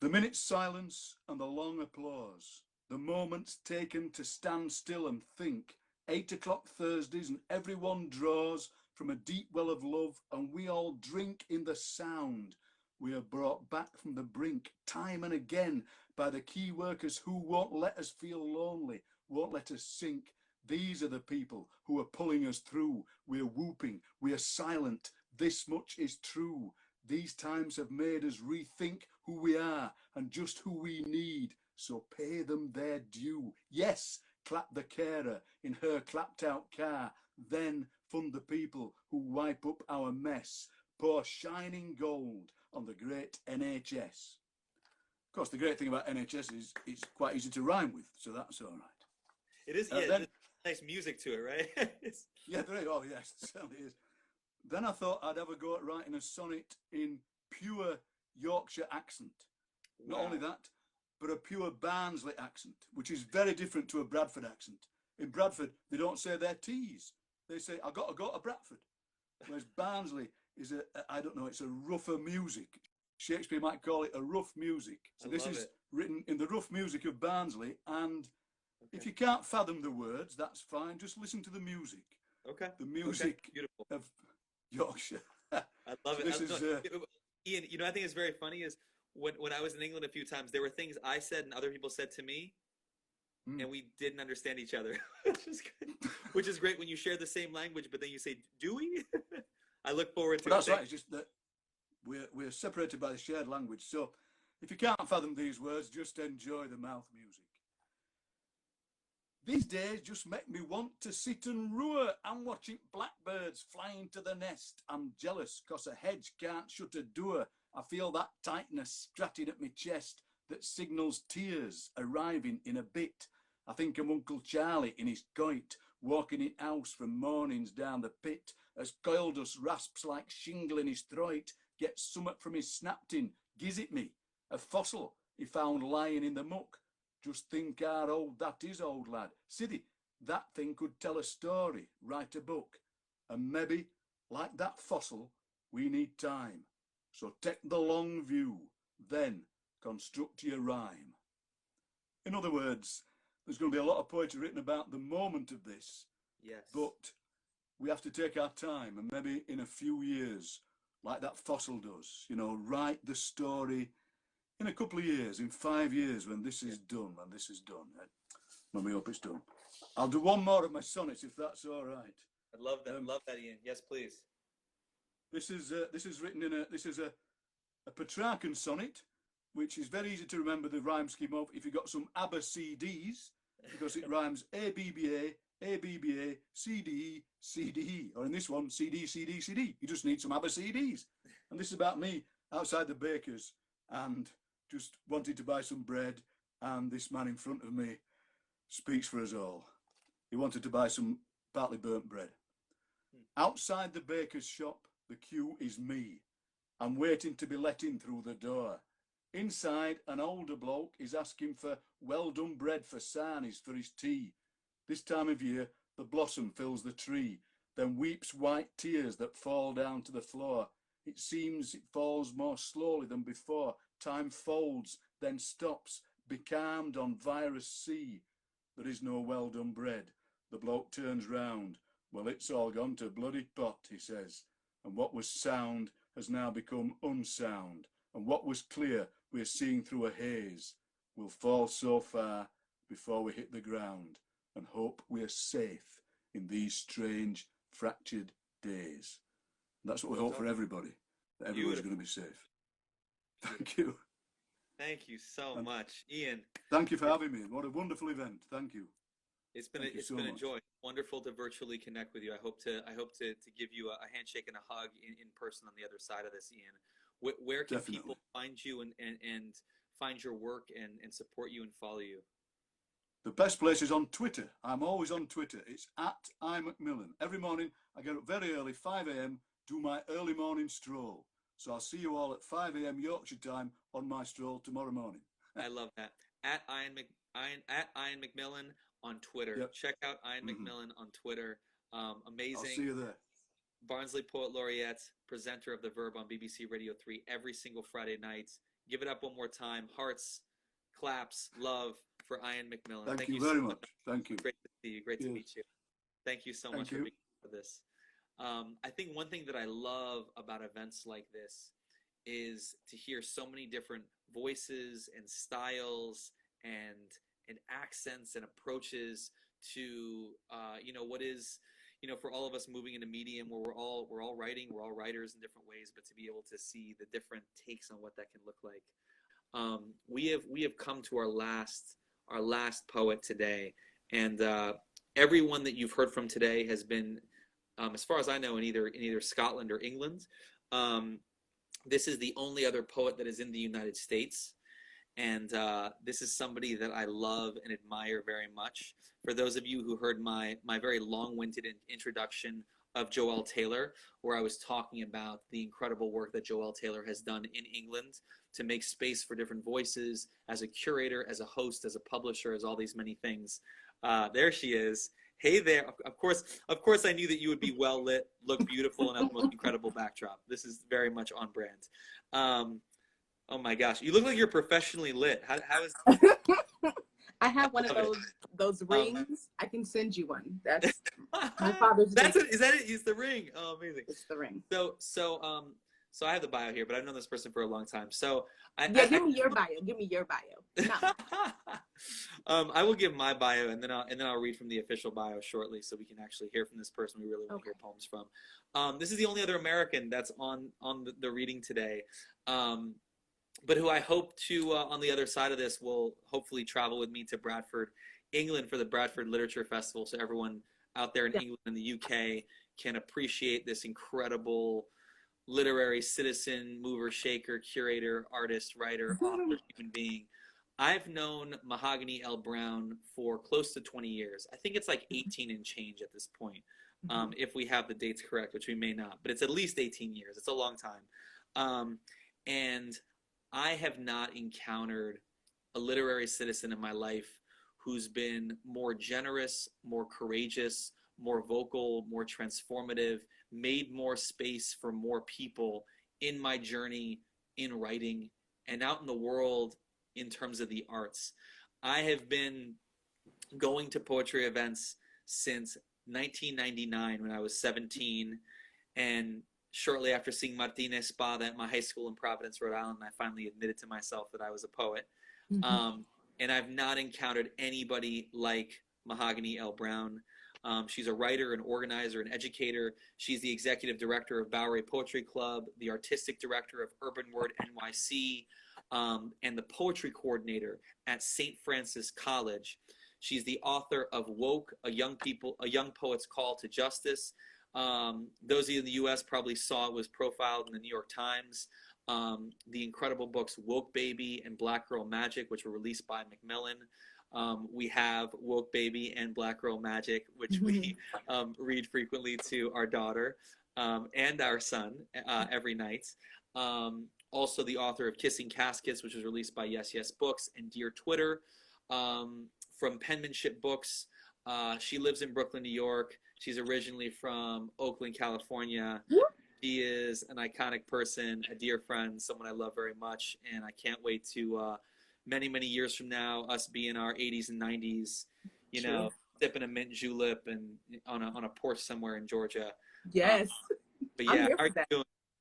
Speaker 6: The minute's silence and the long applause. The moments taken to stand still and think. 8 o'clock Thursdays and everyone draws from a deep well of love and we all drink in the sound. We are brought back from the brink time and again by the key workers who won't let us feel lonely, won't let us sink. These are the people who are pulling us through. We are whooping, we are silent. This much is true. These times have made us rethink who we are and just who we need. So pay them their due. Yes, clap the carer in her clapped out car. Then fund the people who wipe up our mess. Pour shining gold on the great NHS. Of course, the great thing about NHS is it's quite easy to rhyme with, so that's all right.
Speaker 1: It is, yeah, then, nice music to it, right?
Speaker 6: Yeah, there is. Oh, yes, it certainly is. Then I thought I'd have a go at writing a sonnet in pure Yorkshire accent. Wow. Not only that, but a pure Barnsley accent, which is very different to a Bradford accent. In Bradford, they don't say their T's. They say, I got to go to Bradford. Whereas Barnsley is I don't know, it's a rougher music. Shakespeare might call it a rough music. So this is written in the rough music of Barnsley. And if you can't fathom the words, that's fine. Just listen to the music.
Speaker 1: Okay.
Speaker 6: The music of Yorkshire.
Speaker 1: I love it.
Speaker 6: So
Speaker 1: Ian, you know, I think it's very funny is when I was in England a few times, there were things I said and other people said to me, and we didn't understand each other, which is great when you share the same language, but then you say, do we? I look forward to it.
Speaker 6: That's right. It's just that we're separated by the shared language. So if you can't fathom these words, just enjoy the mouth music. These days just make me want to sit and roar. I'm watching blackbirds flying to the nest. I'm jealous 'cause a hedge can't shut a door. I feel that tightness scratching at my chest that signals tears arriving in a bit. I think of Uncle Charlie in his coit, walking in house from mornings down the pit, as coil dust rasps like shingle in his throat, gets summat from his snaptin, gives it me, a fossil he found lying in the muck. Just think how old that is, old lad. Siddy, that thing could tell a story, write a book. And maybe, like that fossil, we need time. So take the long view, then construct your rhyme. In other words, there's going to be a lot of poetry written about the moment of this.
Speaker 1: Yes.
Speaker 6: But we have to take our time and maybe in a few years, like that fossil does, you know, write the story in a couple of years, in 5 years, when this is done, when we hope it's done. I'll do one more of my sonnets if that's all right.
Speaker 1: I love that. Love that, Ian. Yes, please.
Speaker 6: This is written in a Petrarchan sonnet, which is very easy to remember the rhyme scheme of if you've got some ABBA CDs, because it rhymes ABBA, ABBA, CDE, CDE, or in this one, CD, CD, CD. You just need some ABBA CDs. And this is about me outside the baker's and just wanted to buy some bread, and this man in front of me speaks for us all. He wanted to buy some partly burnt bread. Outside the baker's shop, the queue is me. I'm waiting to be let in through the door. Inside, an older bloke is asking for well done bread for sarnies for his tea. This time of year, the blossom fills the tree, then weeps white tears that fall down to the floor. It seems it falls more slowly than before. Time folds, then stops, becalmed on virus sea. There is no well done bread. The bloke turns round. Well, it's all gone to bloody pot, he says. And what was sound has now become unsound. And what was clear, we're seeing through a haze. We'll fall so far before we hit the ground, and hope we're safe in these strange, fractured days. And that's what we hope for everybody, that everyone's going to be safe. Thank you.
Speaker 1: Thank you so much, Ian.
Speaker 6: Thank you for having me. What a wonderful event. Thank you.
Speaker 1: It's been a joy. Wonderful to virtually connect with you. I hope to give you a handshake and a hug in person on the other side of this, Ian. Where can people find you and find your work and support you and follow you?
Speaker 6: The best place is on Twitter. I'm always on Twitter. It's @iMcMillan. Every morning I get up very early, 5 a.m., do my early morning stroll. So I'll see you all at 5 a.m. Yorkshire time on my stroll tomorrow morning.
Speaker 1: I love that. Ian McMillan on Twitter. Yep. Check out Ian McMillan on Twitter. Amazing.
Speaker 6: I'll see you there.
Speaker 1: Barnsley Poet Laureate, presenter of The Verb on BBC Radio 3 every single Friday night. Give it up one more time. Hearts, claps, love for Ian McMillan.
Speaker 6: Thank you very much. Thank you.
Speaker 1: Great to see you. Great to meet you. Thank you so much for being for this. I think one thing that I love about events like this is to hear so many different voices and styles and accents and approaches to what is, for all of us moving in a medium where we're all writing, we're all writers in different ways, but to be able to see the different takes on what that can look like. We have come to our last poet today, and everyone that you've heard from today has been, as far as I know, in either Scotland or England. This is the only other poet that is in the United States. And this is somebody that I love and admire very much. For those of you who heard my very long-winded introduction of Joelle Taylor, where I was talking about the incredible work that Joelle Taylor has done in England to make space for different voices, as a curator, as a host, as a publisher, as all these many things. There she is. Hey there. Of course I knew that you would be well lit, look beautiful, and have the most incredible backdrop. This is very much on brand. Oh my gosh, you look like you're professionally lit. How is?
Speaker 7: I have one of those rings. I can send you one. That's my father's.
Speaker 1: Is that it? Use the ring. Oh, amazing.
Speaker 7: It's the ring.
Speaker 1: So I have the bio here, but I've known this person for a long time. So
Speaker 7: give me your bio. Give me your bio. No.
Speaker 1: I will give my bio, and then I'll read from the official bio shortly, so we can actually hear from this person we really want to hear poems from. This is the only other American that's on the reading today. But who I hope to, on the other side of this, will hopefully travel with me to Bradford, England for the Bradford Literature Festival, so everyone out there in England and the UK can appreciate this incredible literary citizen, mover, shaker, curator, artist, writer, author, human being. I've known Mahogany L. Browne for close to 20 years. I think it's like 18 and change at this point, if we have the dates correct, which we may not, but it's at least 18 years. It's a long time. And I have not encountered a literary citizen in my life who's been more generous, more courageous, more vocal, more transformative, made more space for more people in my journey in writing and out in the world in terms of the arts. I have been going to poetry events since 1999 when I was 17, and shortly after seeing Martina Espada at my high school in Providence, Rhode Island, I finally admitted to myself that I was a poet. And I've not encountered anybody like Mahogany L. Browne. She's a writer, an organizer, an educator. She's the executive director of Bowery Poetry Club, the artistic director of Urban Word NYC, and the poetry coordinator at St. Francis College. She's the author of Woke, a young poet's call to justice. Those of you in the U.S. probably saw it was profiled in the New York Times. The incredible books Woke Baby and Black Girl Magic, which were released by Macmillan. We have Woke Baby and Black Girl Magic, which we read frequently to our daughter and our son every night. Also the author of Kissing Caskets, which was released by Yes Yes Books, and Dear Twitter. From Penmanship Books. She lives in Brooklyn, New York. She's originally from Oakland, California. She is an iconic person, a dear friend, someone I love very much, and I can't wait to many, many years from now, us be in our 80s and 90s, you know, sipping a mint julep and on a porch somewhere in Georgia.
Speaker 7: Yes.
Speaker 1: But yeah,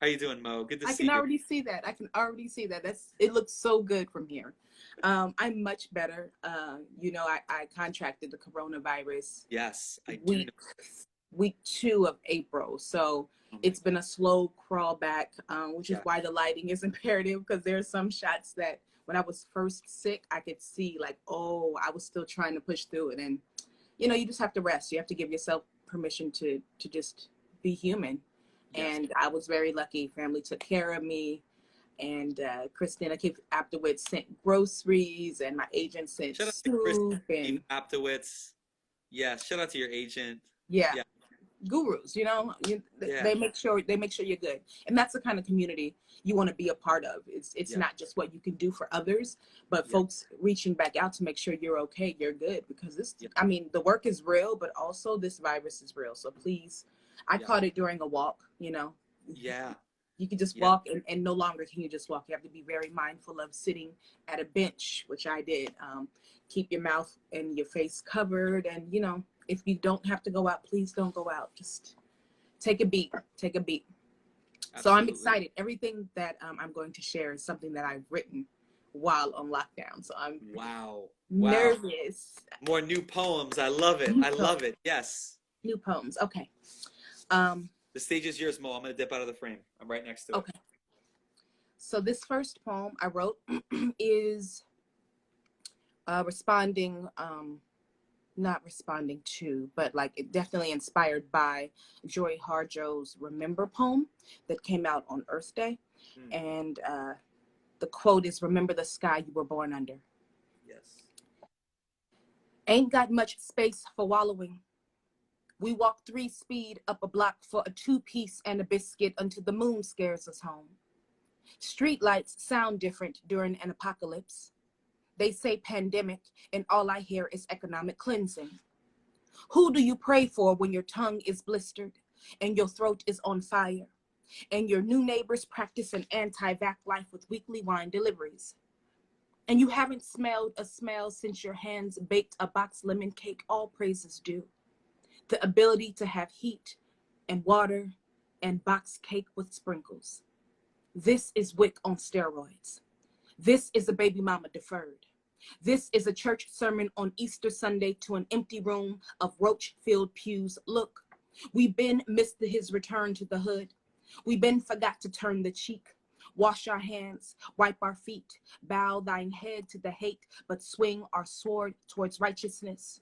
Speaker 1: how you doing, Mo? Good to see you.
Speaker 7: I can already see that. I can already see that. It looks so good from here. I'm much better. You know, I contracted the coronavirus.
Speaker 1: Yes, I do.
Speaker 7: Week 2 of April. So it's been a slow crawl back, which is why the lighting is imperative, because there are some shots that when I was first sick, I could see like, oh, I was still trying to push through it. And, you know, you just have to rest. You have to give yourself permission to just be human. Yes. And I was very lucky. Family took care of me. And Christina Aptowitz sent groceries, and my agent sent soup. And
Speaker 1: Aptowitz. Yeah, shout out to your agent.
Speaker 7: Yeah. Gurus, you know, they make sure you're good. And that's the kind of community you want to be a part of. It's not just what you can do for others, but folks reaching back out to make sure you're okay, you're good. Because this, I mean, the work is real, but also this virus is real. So please, I caught it during a walk, you know.
Speaker 1: Yeah.
Speaker 7: You can just walk, and no longer can you just walk. You have to be very mindful of sitting at a bench, which I did. Keep your mouth and your face covered. And, you know, if you don't have to go out, please don't go out. Just take a beat. Take a beat. Absolutely. So I'm excited. Everything that I'm going to share is something that I've written while on lockdown. So I'm nervous.
Speaker 1: More new poems. I love it. I love it. Yes.
Speaker 7: New poems. Okay.
Speaker 1: The stage is yours, Mo. I'm going to dip out of the frame. I'm right next to it.
Speaker 7: Okay. So this first poem I wrote is responding, not responding to, but like it definitely inspired by Joy Harjo's Remember poem that came out on Earth Day. And the quote is, "Remember the sky you were born under."
Speaker 1: Yes.
Speaker 7: Ain't got much space for wallowing. We walk 3 speed up a block for a 2-piece and a biscuit until the moon scares us home. Street lights sound different during an apocalypse. They say pandemic, and all I hear is economic cleansing. Who do you pray for when your tongue is blistered and your throat is on fire and your new neighbors practice an anti-vax life with weekly wine deliveries? And you haven't smelled a smell since your hands baked a box lemon cake, all praises due. The ability to have heat and water and box cake with sprinkles. This is WIC on steroids. This is a baby mama deferred. This is a church sermon on Easter Sunday to an empty room of roach-filled pews. Look, we been missed his return to the hood. We been forgot to turn the cheek, wash our hands, wipe our feet, bow thine head to the hate, but swing our sword towards righteousness.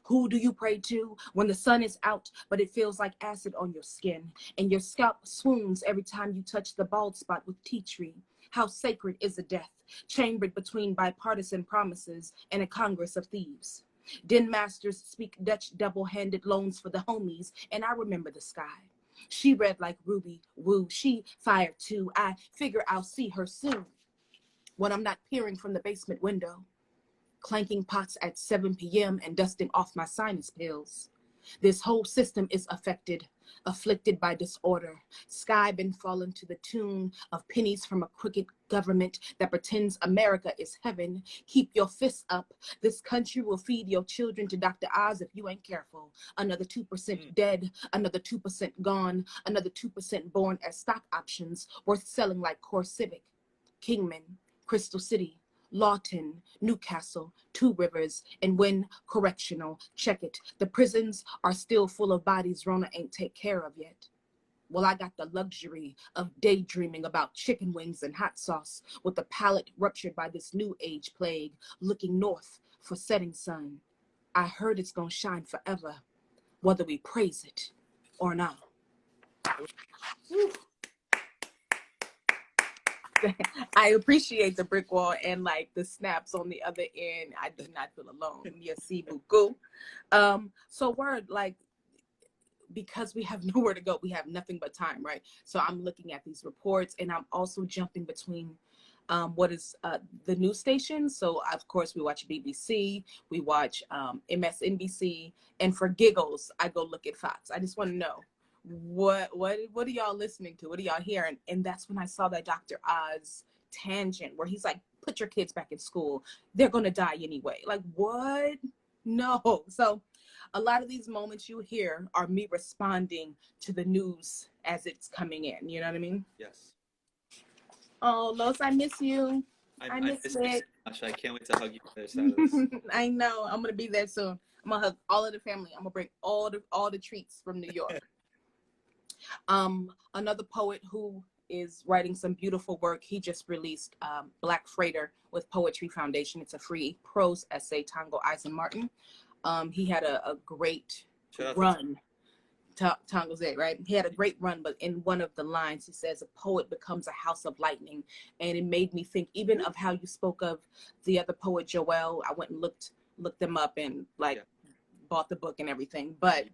Speaker 7: Who do you pray to when the sun is out, but it feels like acid on your skin, and your scalp swoons every time you touch the bald spot with tea tree? How sacred is a death, chambered between bipartisan promises and a Congress of thieves? Den masters speak Dutch double-handed loans for the homies, and I remember the sky. She red like Ruby Woo, she fire too. I figure I'll see her soon when I'm not peering from the basement window, clanking pots at 7 p.m. and dusting off my sinus pills. This whole system is afflicted by disorder. Sky been fallen to the tune of pennies from a crooked government that pretends America is heaven. Keep your fists up. This country will feed your children to Dr. Oz if you ain't careful. Another 2% dead, another 2% gone, another 2% born as stock options worth selling like Core Civic, Kingman, Crystal City, Lawton, Newcastle, Two Rivers, and Wynn Correctional. Check it. The prisons are still full of bodies Rona ain't take care of yet. Well, I got the luxury of daydreaming about chicken wings and hot sauce with a palate ruptured by this new age plague, looking north for setting sun. I heard it's gonna shine forever, whether we praise it or not. I appreciate the brick wall and like the snaps on the other end. I do not feel alone. Merci beaucoup. So word, like, because we have nowhere to go, we have nothing but time, right? So I'm looking at these reports and I'm also jumping between what is the news stations. So of course we watch BBC, we watch MSNBC, and for giggles, I go look at Fox. I just want to know what are y'all listening to? What are y'all hearing? And that's when I saw that Dr. Oz tangent where he's like, put your kids back in school. They're going to die anyway. Like, what? No. So a lot of these moments you hear are me responding to the news as it's coming in. You know what I mean?
Speaker 1: Yes.
Speaker 7: Oh, Los, I miss you.
Speaker 1: I
Speaker 7: miss
Speaker 1: miss you
Speaker 7: it.
Speaker 1: so much. I can't wait to hug you for this.
Speaker 7: I know. I'm gonna be there soon. I'm gonna hug all of the family. I'm gonna bring all the treats from New York. Another poet who is writing some beautiful work. He just released Black Freighter with Poetry Foundation. It's a free prose essay. Tango Eisenmartin. He had a great run. Tango's it, right? He had a great run, but in one of the lines, he says, a poet becomes a house of lightning. And it made me think even of how you spoke of the other poet, Joel. I went and looked them up and bought the book and everything. But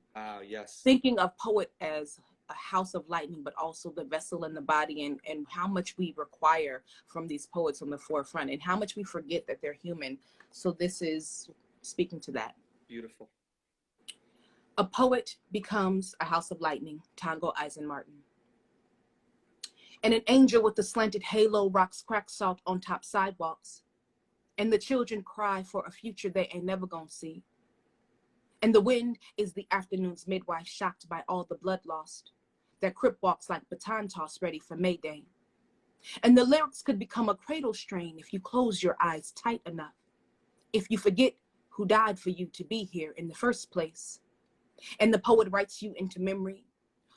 Speaker 1: yes,
Speaker 7: thinking of poet as a house of lightning, but also the vessel and the body, and how much we require from these poets on the forefront and how much we forget that they're human. So this is speaking to that.
Speaker 1: Beautiful.
Speaker 7: A poet becomes a house of lightning, Tango Eisenmartin. And an angel with a slanted halo rocks cracked salt on top sidewalks. And the children cry for a future they ain't never gonna see. And the wind is the afternoon's midwife shocked by all the blood lost. That crip walks like baton toss ready for Mayday. And the lyrics could become a cradle strain if you close your eyes tight enough. If you forget who died for you to be here in the first place. And the poet writes you into memory.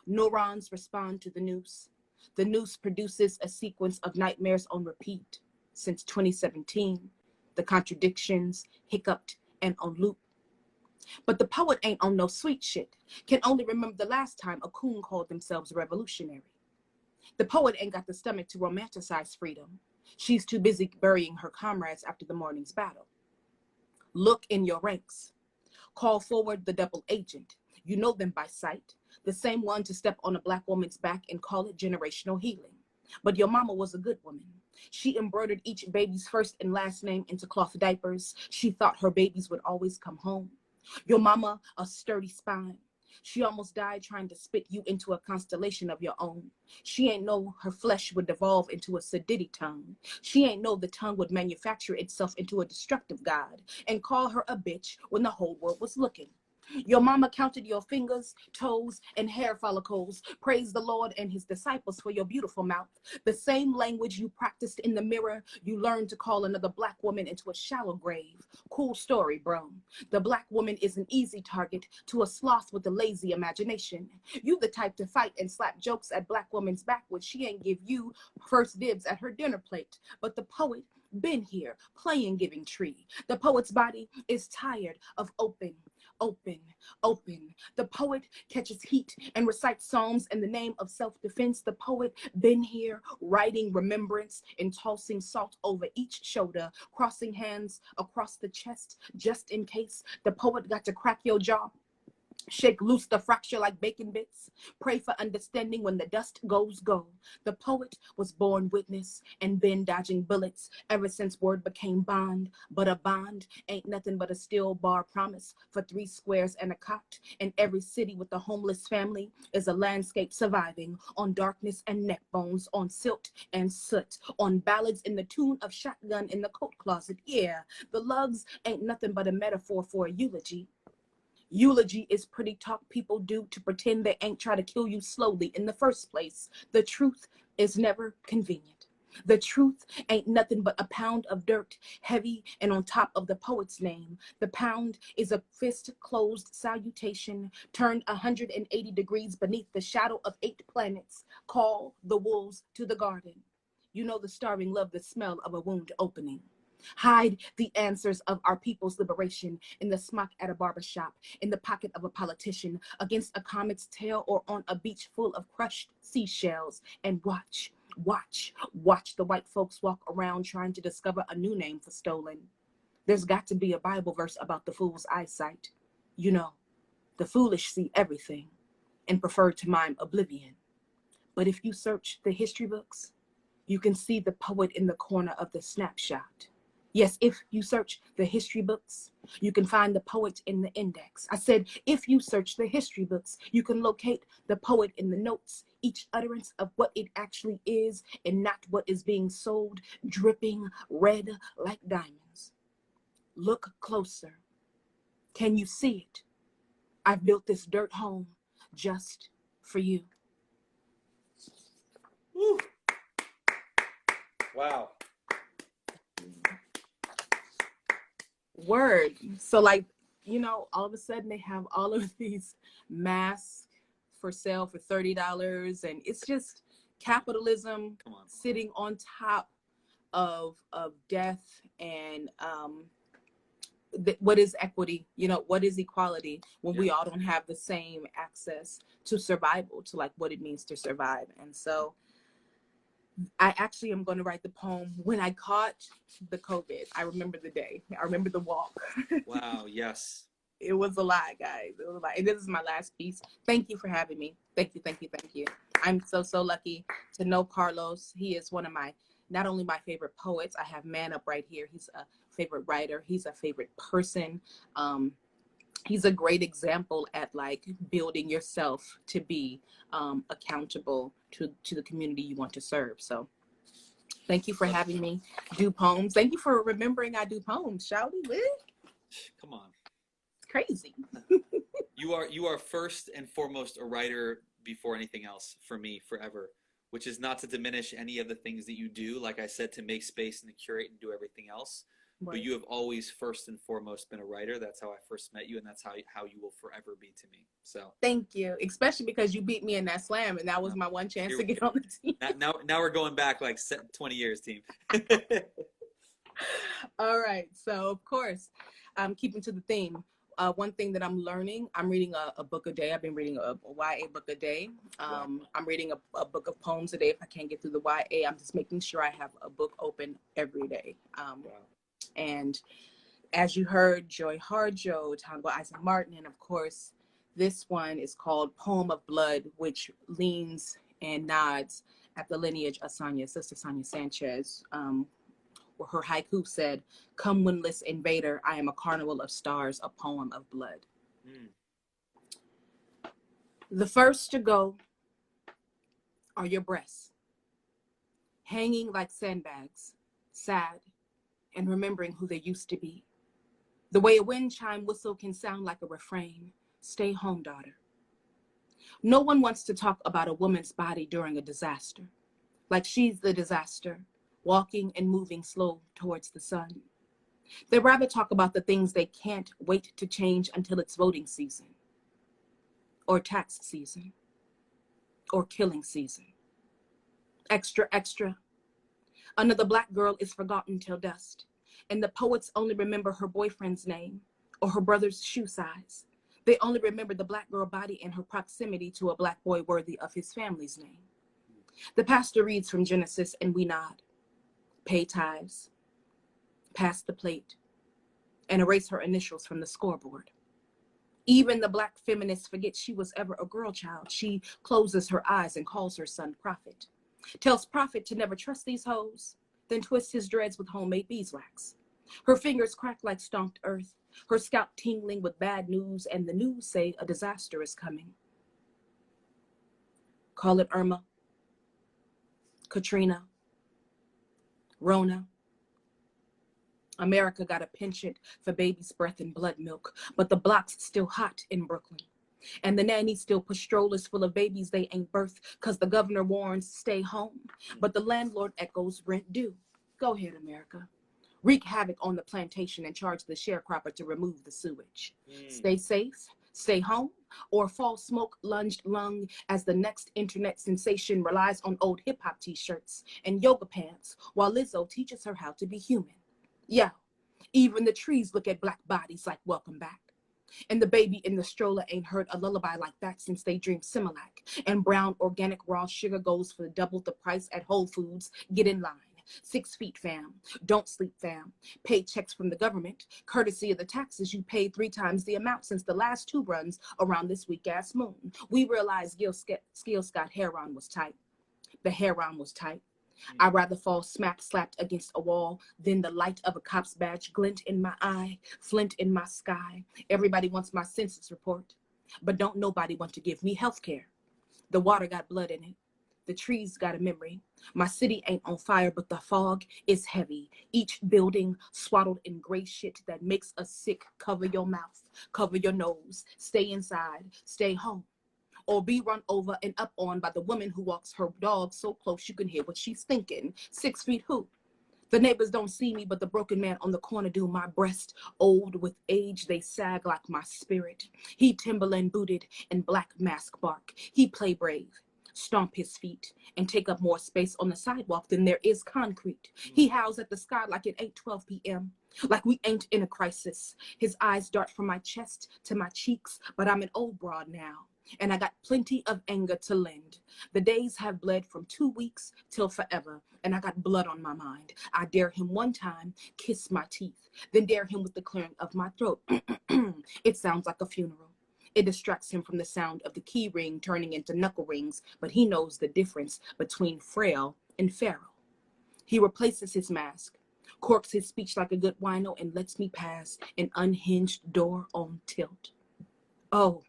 Speaker 7: Neurons respond to the noose. The noose produces a sequence of nightmares on repeat since 2017. The contradictions, hiccuped, and on loop. But the poet ain't on no sweet shit. Can only remember the last time a coon called themselves revolutionary. The poet ain't got the stomach to romanticize freedom. She's too busy burying her comrades after the morning's battle. Look in your ranks. Call forward the double agent. You know them by sight. The same one to step on a Black woman's back and call it generational healing. But your mama was a good woman. She embroidered each baby's first and last name into cloth diapers. She thought her babies would always come home. Your mama, a sturdy spine. She almost died trying to spit you into a constellation of your own. She ain't know her flesh would devolve into a sedity tongue. She ain't know the tongue would manufacture itself into a destructive god and call her a bitch when the whole world was looking. Your mama counted your fingers, toes, and hair follicles. Praise the Lord and his disciples for your beautiful mouth. The same language you practiced in the mirror, you learned to call another Black woman into a shallow grave. Cool story, bro. The Black woman is an easy target to a sloth with a lazy imagination. You the type to fight and slap jokes at Black woman's back when she ain't give you first dibs at her dinner plate. But the poet been here, playing giving tree. The poet's body is tired of open. The poet catches heat and recites psalms in the name of self-defense. The poet been here, writing remembrance and tossing salt over each shoulder, crossing hands across the chest, just in case the poet got to crack your jaw. Shake loose the fracture like bacon bits. Pray for understanding when the dust goes go. The poet was born witness and been dodging bullets ever since word became bond. But a bond ain't nothing but a steel bar promise for 3 squares and a cot. And every city with a homeless family is a landscape surviving on darkness and neck bones, on silt and soot, on ballads in the tune of shotgun in the coat closet. Yeah, the lugs ain't nothing but a metaphor for a eulogy. Eulogy is pretty talk people do to pretend they ain't try to kill you slowly in the first place. The truth is never convenient. The truth ain't nothing but a pound of dirt, heavy and on top of the poet's name. The pound is a fist-closed salutation, turned 180 degrees beneath the shadow of 8 planets. Call the wolves to the garden. You know the starving love the smell of a wound opening. Hide the answers of our people's liberation in the smock at a barbershop, in the pocket of a politician, against a comet's tail, or on a beach full of crushed seashells. And watch the white folks walk around trying to discover a new name for stolen. There's got to be a Bible verse about the fool's eyesight. You know, the foolish see everything and prefer to mime oblivion. But if you search the history books, you can see the poet in the corner of the snapshot. Yes, if you search the history books, you can find the poet in the index. I said, if you search the history books, you can locate the poet in the notes, each utterance of what it actually is and not what is being sold, dripping red like diamonds. Look closer. Can you see it? I've built this dirt home just for you.
Speaker 1: Woo. Wow.
Speaker 7: Word. So like, you know, all of a sudden they have all of these masks for sale for $30, and it's just capitalism sitting on top of death. And what is equity? You know, what is equality when we all don't have the same access to survival, to like what it means to survive? And so I actually am going to write the poem when I caught the COVID. I remember the day. I remember the walk.
Speaker 1: Wow, yes.
Speaker 7: It was a lot, guys. It was a lot. And this is my last piece. Thank you for having me. Thank you. I'm so lucky to know Carlos. He is one of my, not only my favorite poets, I have Man Up right here. He's a favorite writer. He's a favorite person. He's a great example at like building yourself to be accountable to the community you want to serve. So thank you for having me do poems. Thank you for remembering I do poems, Shouty.
Speaker 1: Come on.
Speaker 7: It's crazy.
Speaker 1: You are first and foremost a writer before anything else for me forever, which is not to diminish any of the things that you do, like I said, to make space and to curate and do everything else. Right. But you have always first and foremost been a writer. That's how I first met you, and that's how you will forever be to me. So
Speaker 7: thank you, especially because you beat me in that slam, and that was my one chance to get on the team.
Speaker 1: Now we're going back like 20 years, team.
Speaker 7: All right, so of course, I'm keeping to the theme. One thing that I'm learning, I'm reading a book a day. I've been reading a YA book a day. I'm reading a book of poems a day. If I can't get through the YA, I'm just making sure I have a book open every day. And as you heard, Joy Harjo, Tango Isaac Martin, and of course, this one is called Poem of Blood, which leans and nods at the lineage of Sister Sonia Sanchez. Where her haiku said, "Come windless invader, I am a carnival of stars, a poem of blood." The first to go are your breasts, hanging like sandbags, sad, and remembering who they used to be. The way a wind chime whistle can sound like a refrain, stay home, daughter. No one wants to talk about a woman's body during a disaster, like she's the disaster, walking and moving slow towards the sun. They'd rather talk about the things they can't wait to change until it's voting season, or tax season, or killing season. Extra, extra. Another Black girl is forgotten till dust, and the poets only remember her boyfriend's name or her brother's shoe size. They only remember the Black girl body and her proximity to a Black boy worthy of his family's name. The pastor reads from Genesis and we nod, pay tithes, pass the plate, and erase her initials from the scoreboard. Even the Black feminist forgets she was ever a girl child. She closes her eyes and calls her son Prophet. Tells Prophet to never trust these hoes, then twists his dreads with homemade beeswax. Her fingers crack like stomped earth, her scalp tingling with bad news, and the news say a disaster is coming. Call it Irma, Katrina, Rona. America got a penchant for baby's breath and blood milk, but the block's still hot in Brooklyn. And the nannies still push strollers full of babies they ain't birthed because the governor warns stay home. But the landlord echoes rent due. Go ahead, America. Wreak havoc on the plantation and charge the sharecropper to remove the sewage. Stay safe, stay home, or fall smoke-lunged lung as the next internet sensation relies on old hip-hop t-shirts and yoga pants while Lizzo teaches her how to be human. Yeah, even the trees look at black bodies like welcome back. And the baby in the stroller ain't heard a lullaby like that since they dreamed Similac. And brown organic raw sugar goes for double the price at Whole Foods. Get in line. 6 feet, fam. Don't sleep, fam. Pay checks from the government, courtesy of the taxes you paid 3 times the amount since the last 2 runs around this weak-ass moon. We realized Gil Scott Heron was tight. The Heron was tight. I'd rather fall smack-slapped against a wall than the light of a cop's badge glint in my eye, flint in my sky. Everybody wants my census report, but don't nobody want to give me health care. The water got blood in it. The trees got a memory. My city ain't on fire, but the fog is heavy. Each building swaddled in gray shit that makes us sick. Cover your mouth, cover your nose, stay inside, stay home. Or be run over and up on by the woman who walks her dog so close you can hear what she's thinking. 6 feet who? The neighbors don't see me, but the broken man on the corner do. My breast, old with age, they sag like my spirit. He Timberland booted and black mask bark. He play brave, stomp his feet, and take up more space on the sidewalk than there is concrete. He howls at the sky like it ain't 12 p.m., like we ain't in a crisis. His eyes dart from my chest to my cheeks, but I'm an old broad now, and I got plenty of anger to lend. The days have bled from 2 weeks till forever, and I got blood on my mind. I dare him one time, kiss my teeth, then dare him with the clearing of my throat. It sounds like a funeral. It distracts him from the sound of the key ring turning into knuckle rings, but he knows the difference between frail and feral. He replaces his mask, corks his speech like a good wino, and lets me pass an unhinged door on tilt. Oh,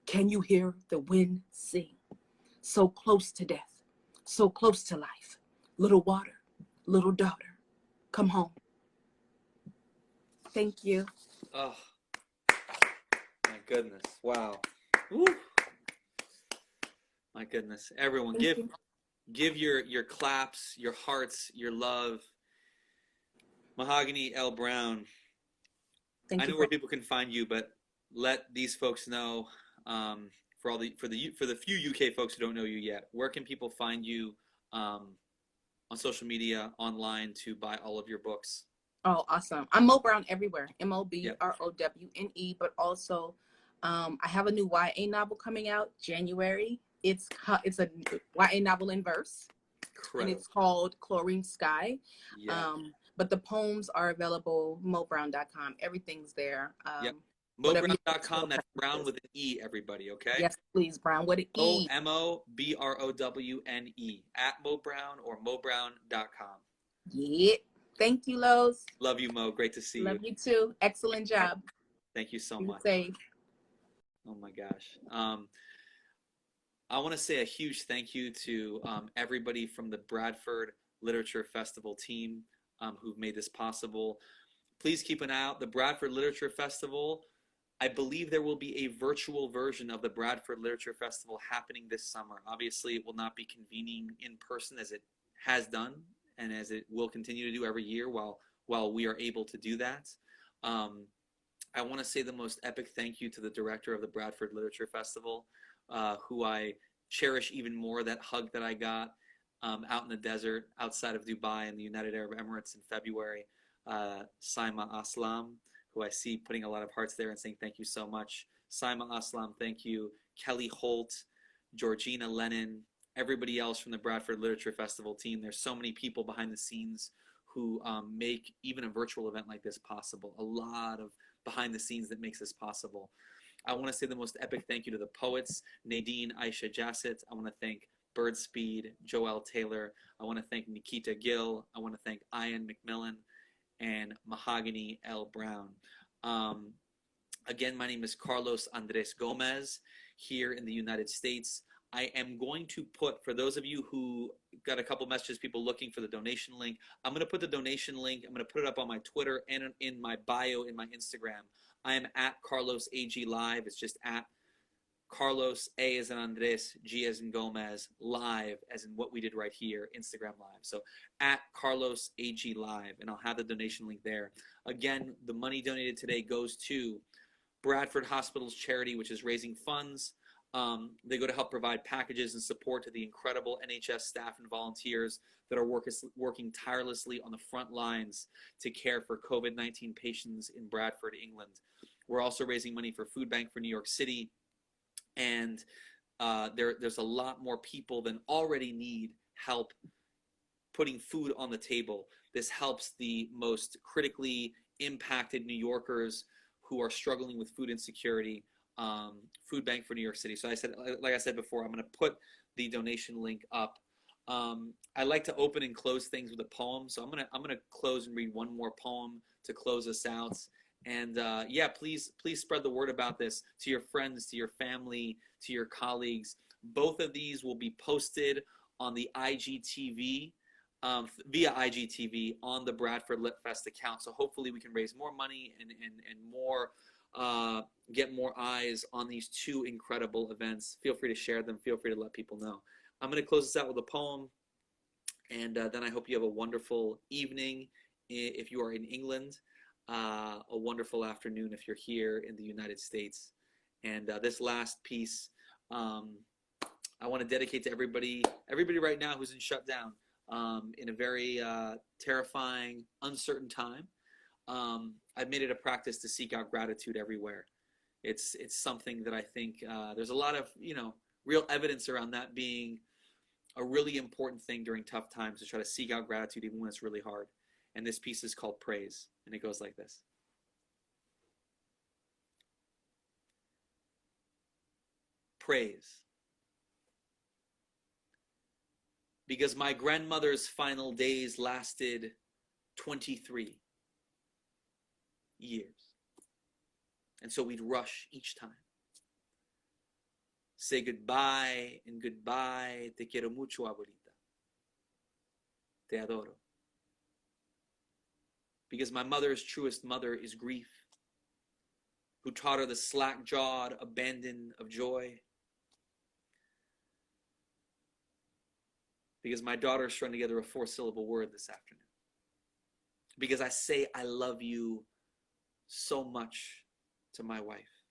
Speaker 7: can you hear the wind sing? So close to death, so close to life. Little water, little daughter, come home. Thank you.
Speaker 1: Oh, my goodness. Wow. Woo. My goodness. Everyone, give your claps, your hearts, your love. Mahogany L. Brown. I know where people can find you, but let these folks know, for the few UK folks who don't know you yet, where can people find you on social media, online, to buy all of your books?
Speaker 7: Oh, awesome. I'm Mo Brown everywhere. MOBROWNE, but also I have a new YA novel coming out January. It's a YA novel in verse. Incredible. And it's called Chlorine Sky. Yeah. But the poems are available, mobrown.com. Everything's there.
Speaker 1: Yep. Mobrown.com, that's Brown with an E, everybody, okay?
Speaker 7: Yes, please, Brown with an E.
Speaker 1: MOBROWNE, at Mo Brown or mobrown.com.
Speaker 7: Yeah. Thank you, Lowe's.
Speaker 1: Love you, Mo. Great to see you.
Speaker 7: Love you too. Excellent job.
Speaker 1: Thank you so much.
Speaker 7: Safe.
Speaker 1: Oh my gosh. I want to say a huge thank you to everybody from the Bradford Literature Festival team who've made this possible. Please keep an eye out. The Bradford Literature Festival, I believe there will be a virtual version of the Bradford Literature Festival happening this summer. Obviously, it will not be convening in person as it has done and as it will continue to do every year while we are able to do that. I want to say the most epic thank you to the director of the Bradford Literature Festival, who I cherish even more. That hug that I got out in the desert outside of Dubai in the United Arab Emirates in February. Saima Aslam, who I see putting a lot of hearts there and saying thank you so much. Saima Aslam, thank you. Kelly Holt, Georgina Lennon, everybody else from the Bradford Literature Festival team. There's so many people behind the scenes who make even a virtual event like this possible. A lot of behind the scenes that makes this possible. I want to say the most epic thank you to the poets, Nadine Aisha Jasset. I want to thank Bird Speed, Joelle Taylor. I want to thank Nikita Gill. I want to thank Ian McMillan and Mahogany L. Brown. Again, my name is Carlos Andres Gomez here in the United States. I am going to put, for those of you who got a couple messages, people looking for the donation link, I'm going to put the donation link, I'm going to put it up on my Twitter and in my bio in my Instagram. I am at Carlos AG Live. It's just at Carlos, A as in Andres, G as in Gomez, live as in what we did right here, Instagram live. So at Carlos AG live, and I'll have the donation link there. Again, the money donated today goes to Bradford Hospital's charity, which is raising funds. They go to help provide packages and support to the incredible NHS staff and volunteers that are working tirelessly on the front lines to care for COVID-19 patients in Bradford, England. We're also raising money for Food Bank for New York City. And there's a lot more people than already need help putting food on the table. This helps the most critically impacted New Yorkers who are struggling with food insecurity. Food Bank for New York City. So like I said before, I'm going to put the donation link up. I like to open and close things with a poem. So I'm gonna close and read one more poem to close us out. And yeah, please spread the word about this to your friends, to your family, to your colleagues. Both of these will be posted on the IGTV, via IGTV on the Bradford Lit Fest account. So hopefully we can raise more money and more, get more eyes on these two incredible events. Feel free to share them. Feel free to let people know. I'm going to close this out with a poem, and then I hope you have a wonderful evening if you are in England. A wonderful afternoon if you're here in the United States. And this last piece, I want to dedicate to everybody right now who's in shutdown, in a very terrifying, uncertain time. I've made it a practice to seek out gratitude everywhere. It's something that I think there's a lot of real evidence around that being a really important thing during tough times, to try to seek out gratitude even when it's really hard. And this piece is called Praise, and it goes like this. Praise. Because my grandmother's final days lasted 23 years. And so we'd rush each time. Say goodbye and goodbye. Te quiero mucho, abuelita. Te adoro. Because my mother's truest mother is grief, who taught her the slack-jawed abandon of joy. Because my daughter strung together a 4-syllable word this afternoon. Because I say I love you so much to my wife,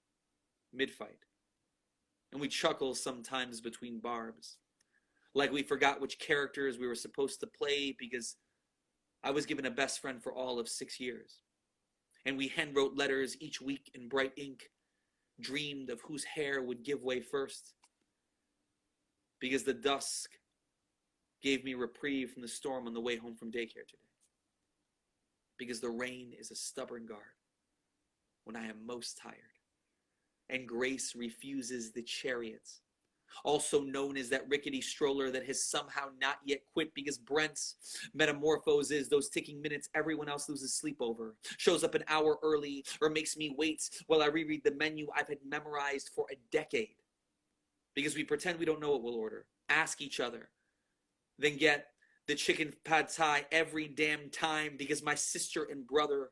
Speaker 1: mid-fight. And we chuckle sometimes between barbs, like we forgot which characters we were supposed to play, because I was given a best friend for all of 6 years. And we hand-wrote letters each week in bright ink, dreamed of whose hair would give way first. Because the dusk gave me reprieve from the storm on the way home from daycare today. Because the rain is a stubborn guard when I am most tired. And grace refuses the chariots, also known as that rickety stroller that has somehow not yet quit, because Brent's metamorphoses those ticking minutes everyone else loses sleep over, shows up an hour early, or makes me wait while I reread the menu I've had memorized for a decade. Because we pretend we don't know what we'll order, ask each other, then get the chicken pad thai every damn time, because my sister and brother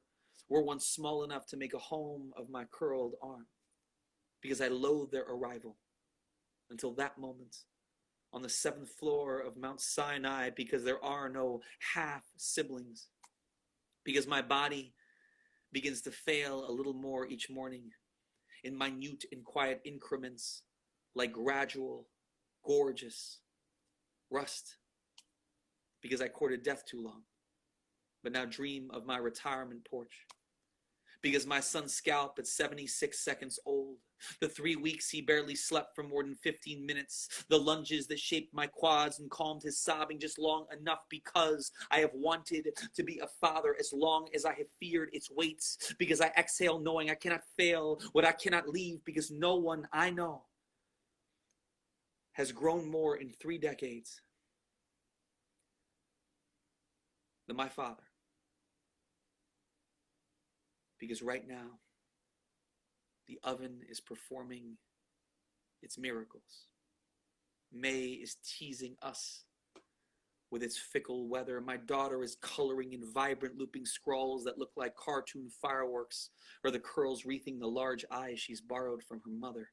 Speaker 1: were once small enough to make a home of my curled arm. Because I loathe their arrival until that moment on the 7th floor of Mount Sinai, because there are no half siblings. Because my body begins to fail a little more each morning in minute and quiet increments, like gradual, gorgeous rust. Because I courted death too long, but now dream of my retirement porch. Because my son's scalp at 76 seconds old, the 3 weeks he barely slept for more than 15 minutes, the lunges that shaped my quads and calmed his sobbing just long enough, because I have wanted to be a father as long as I have feared its weights, because I exhale knowing I cannot fail what I cannot leave, because no one I know has grown more in 3 decades than my father. Because right now, the oven is performing its miracles. May is teasing us with its fickle weather. My daughter is coloring in vibrant looping scrawls that look like cartoon fireworks, or the curls wreathing the large eyes she's borrowed from her mother.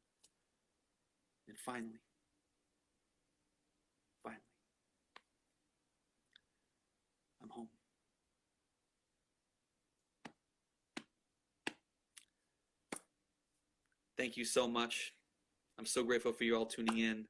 Speaker 1: And finally, I'm home. Thank you so much. I'm so grateful for you all tuning in.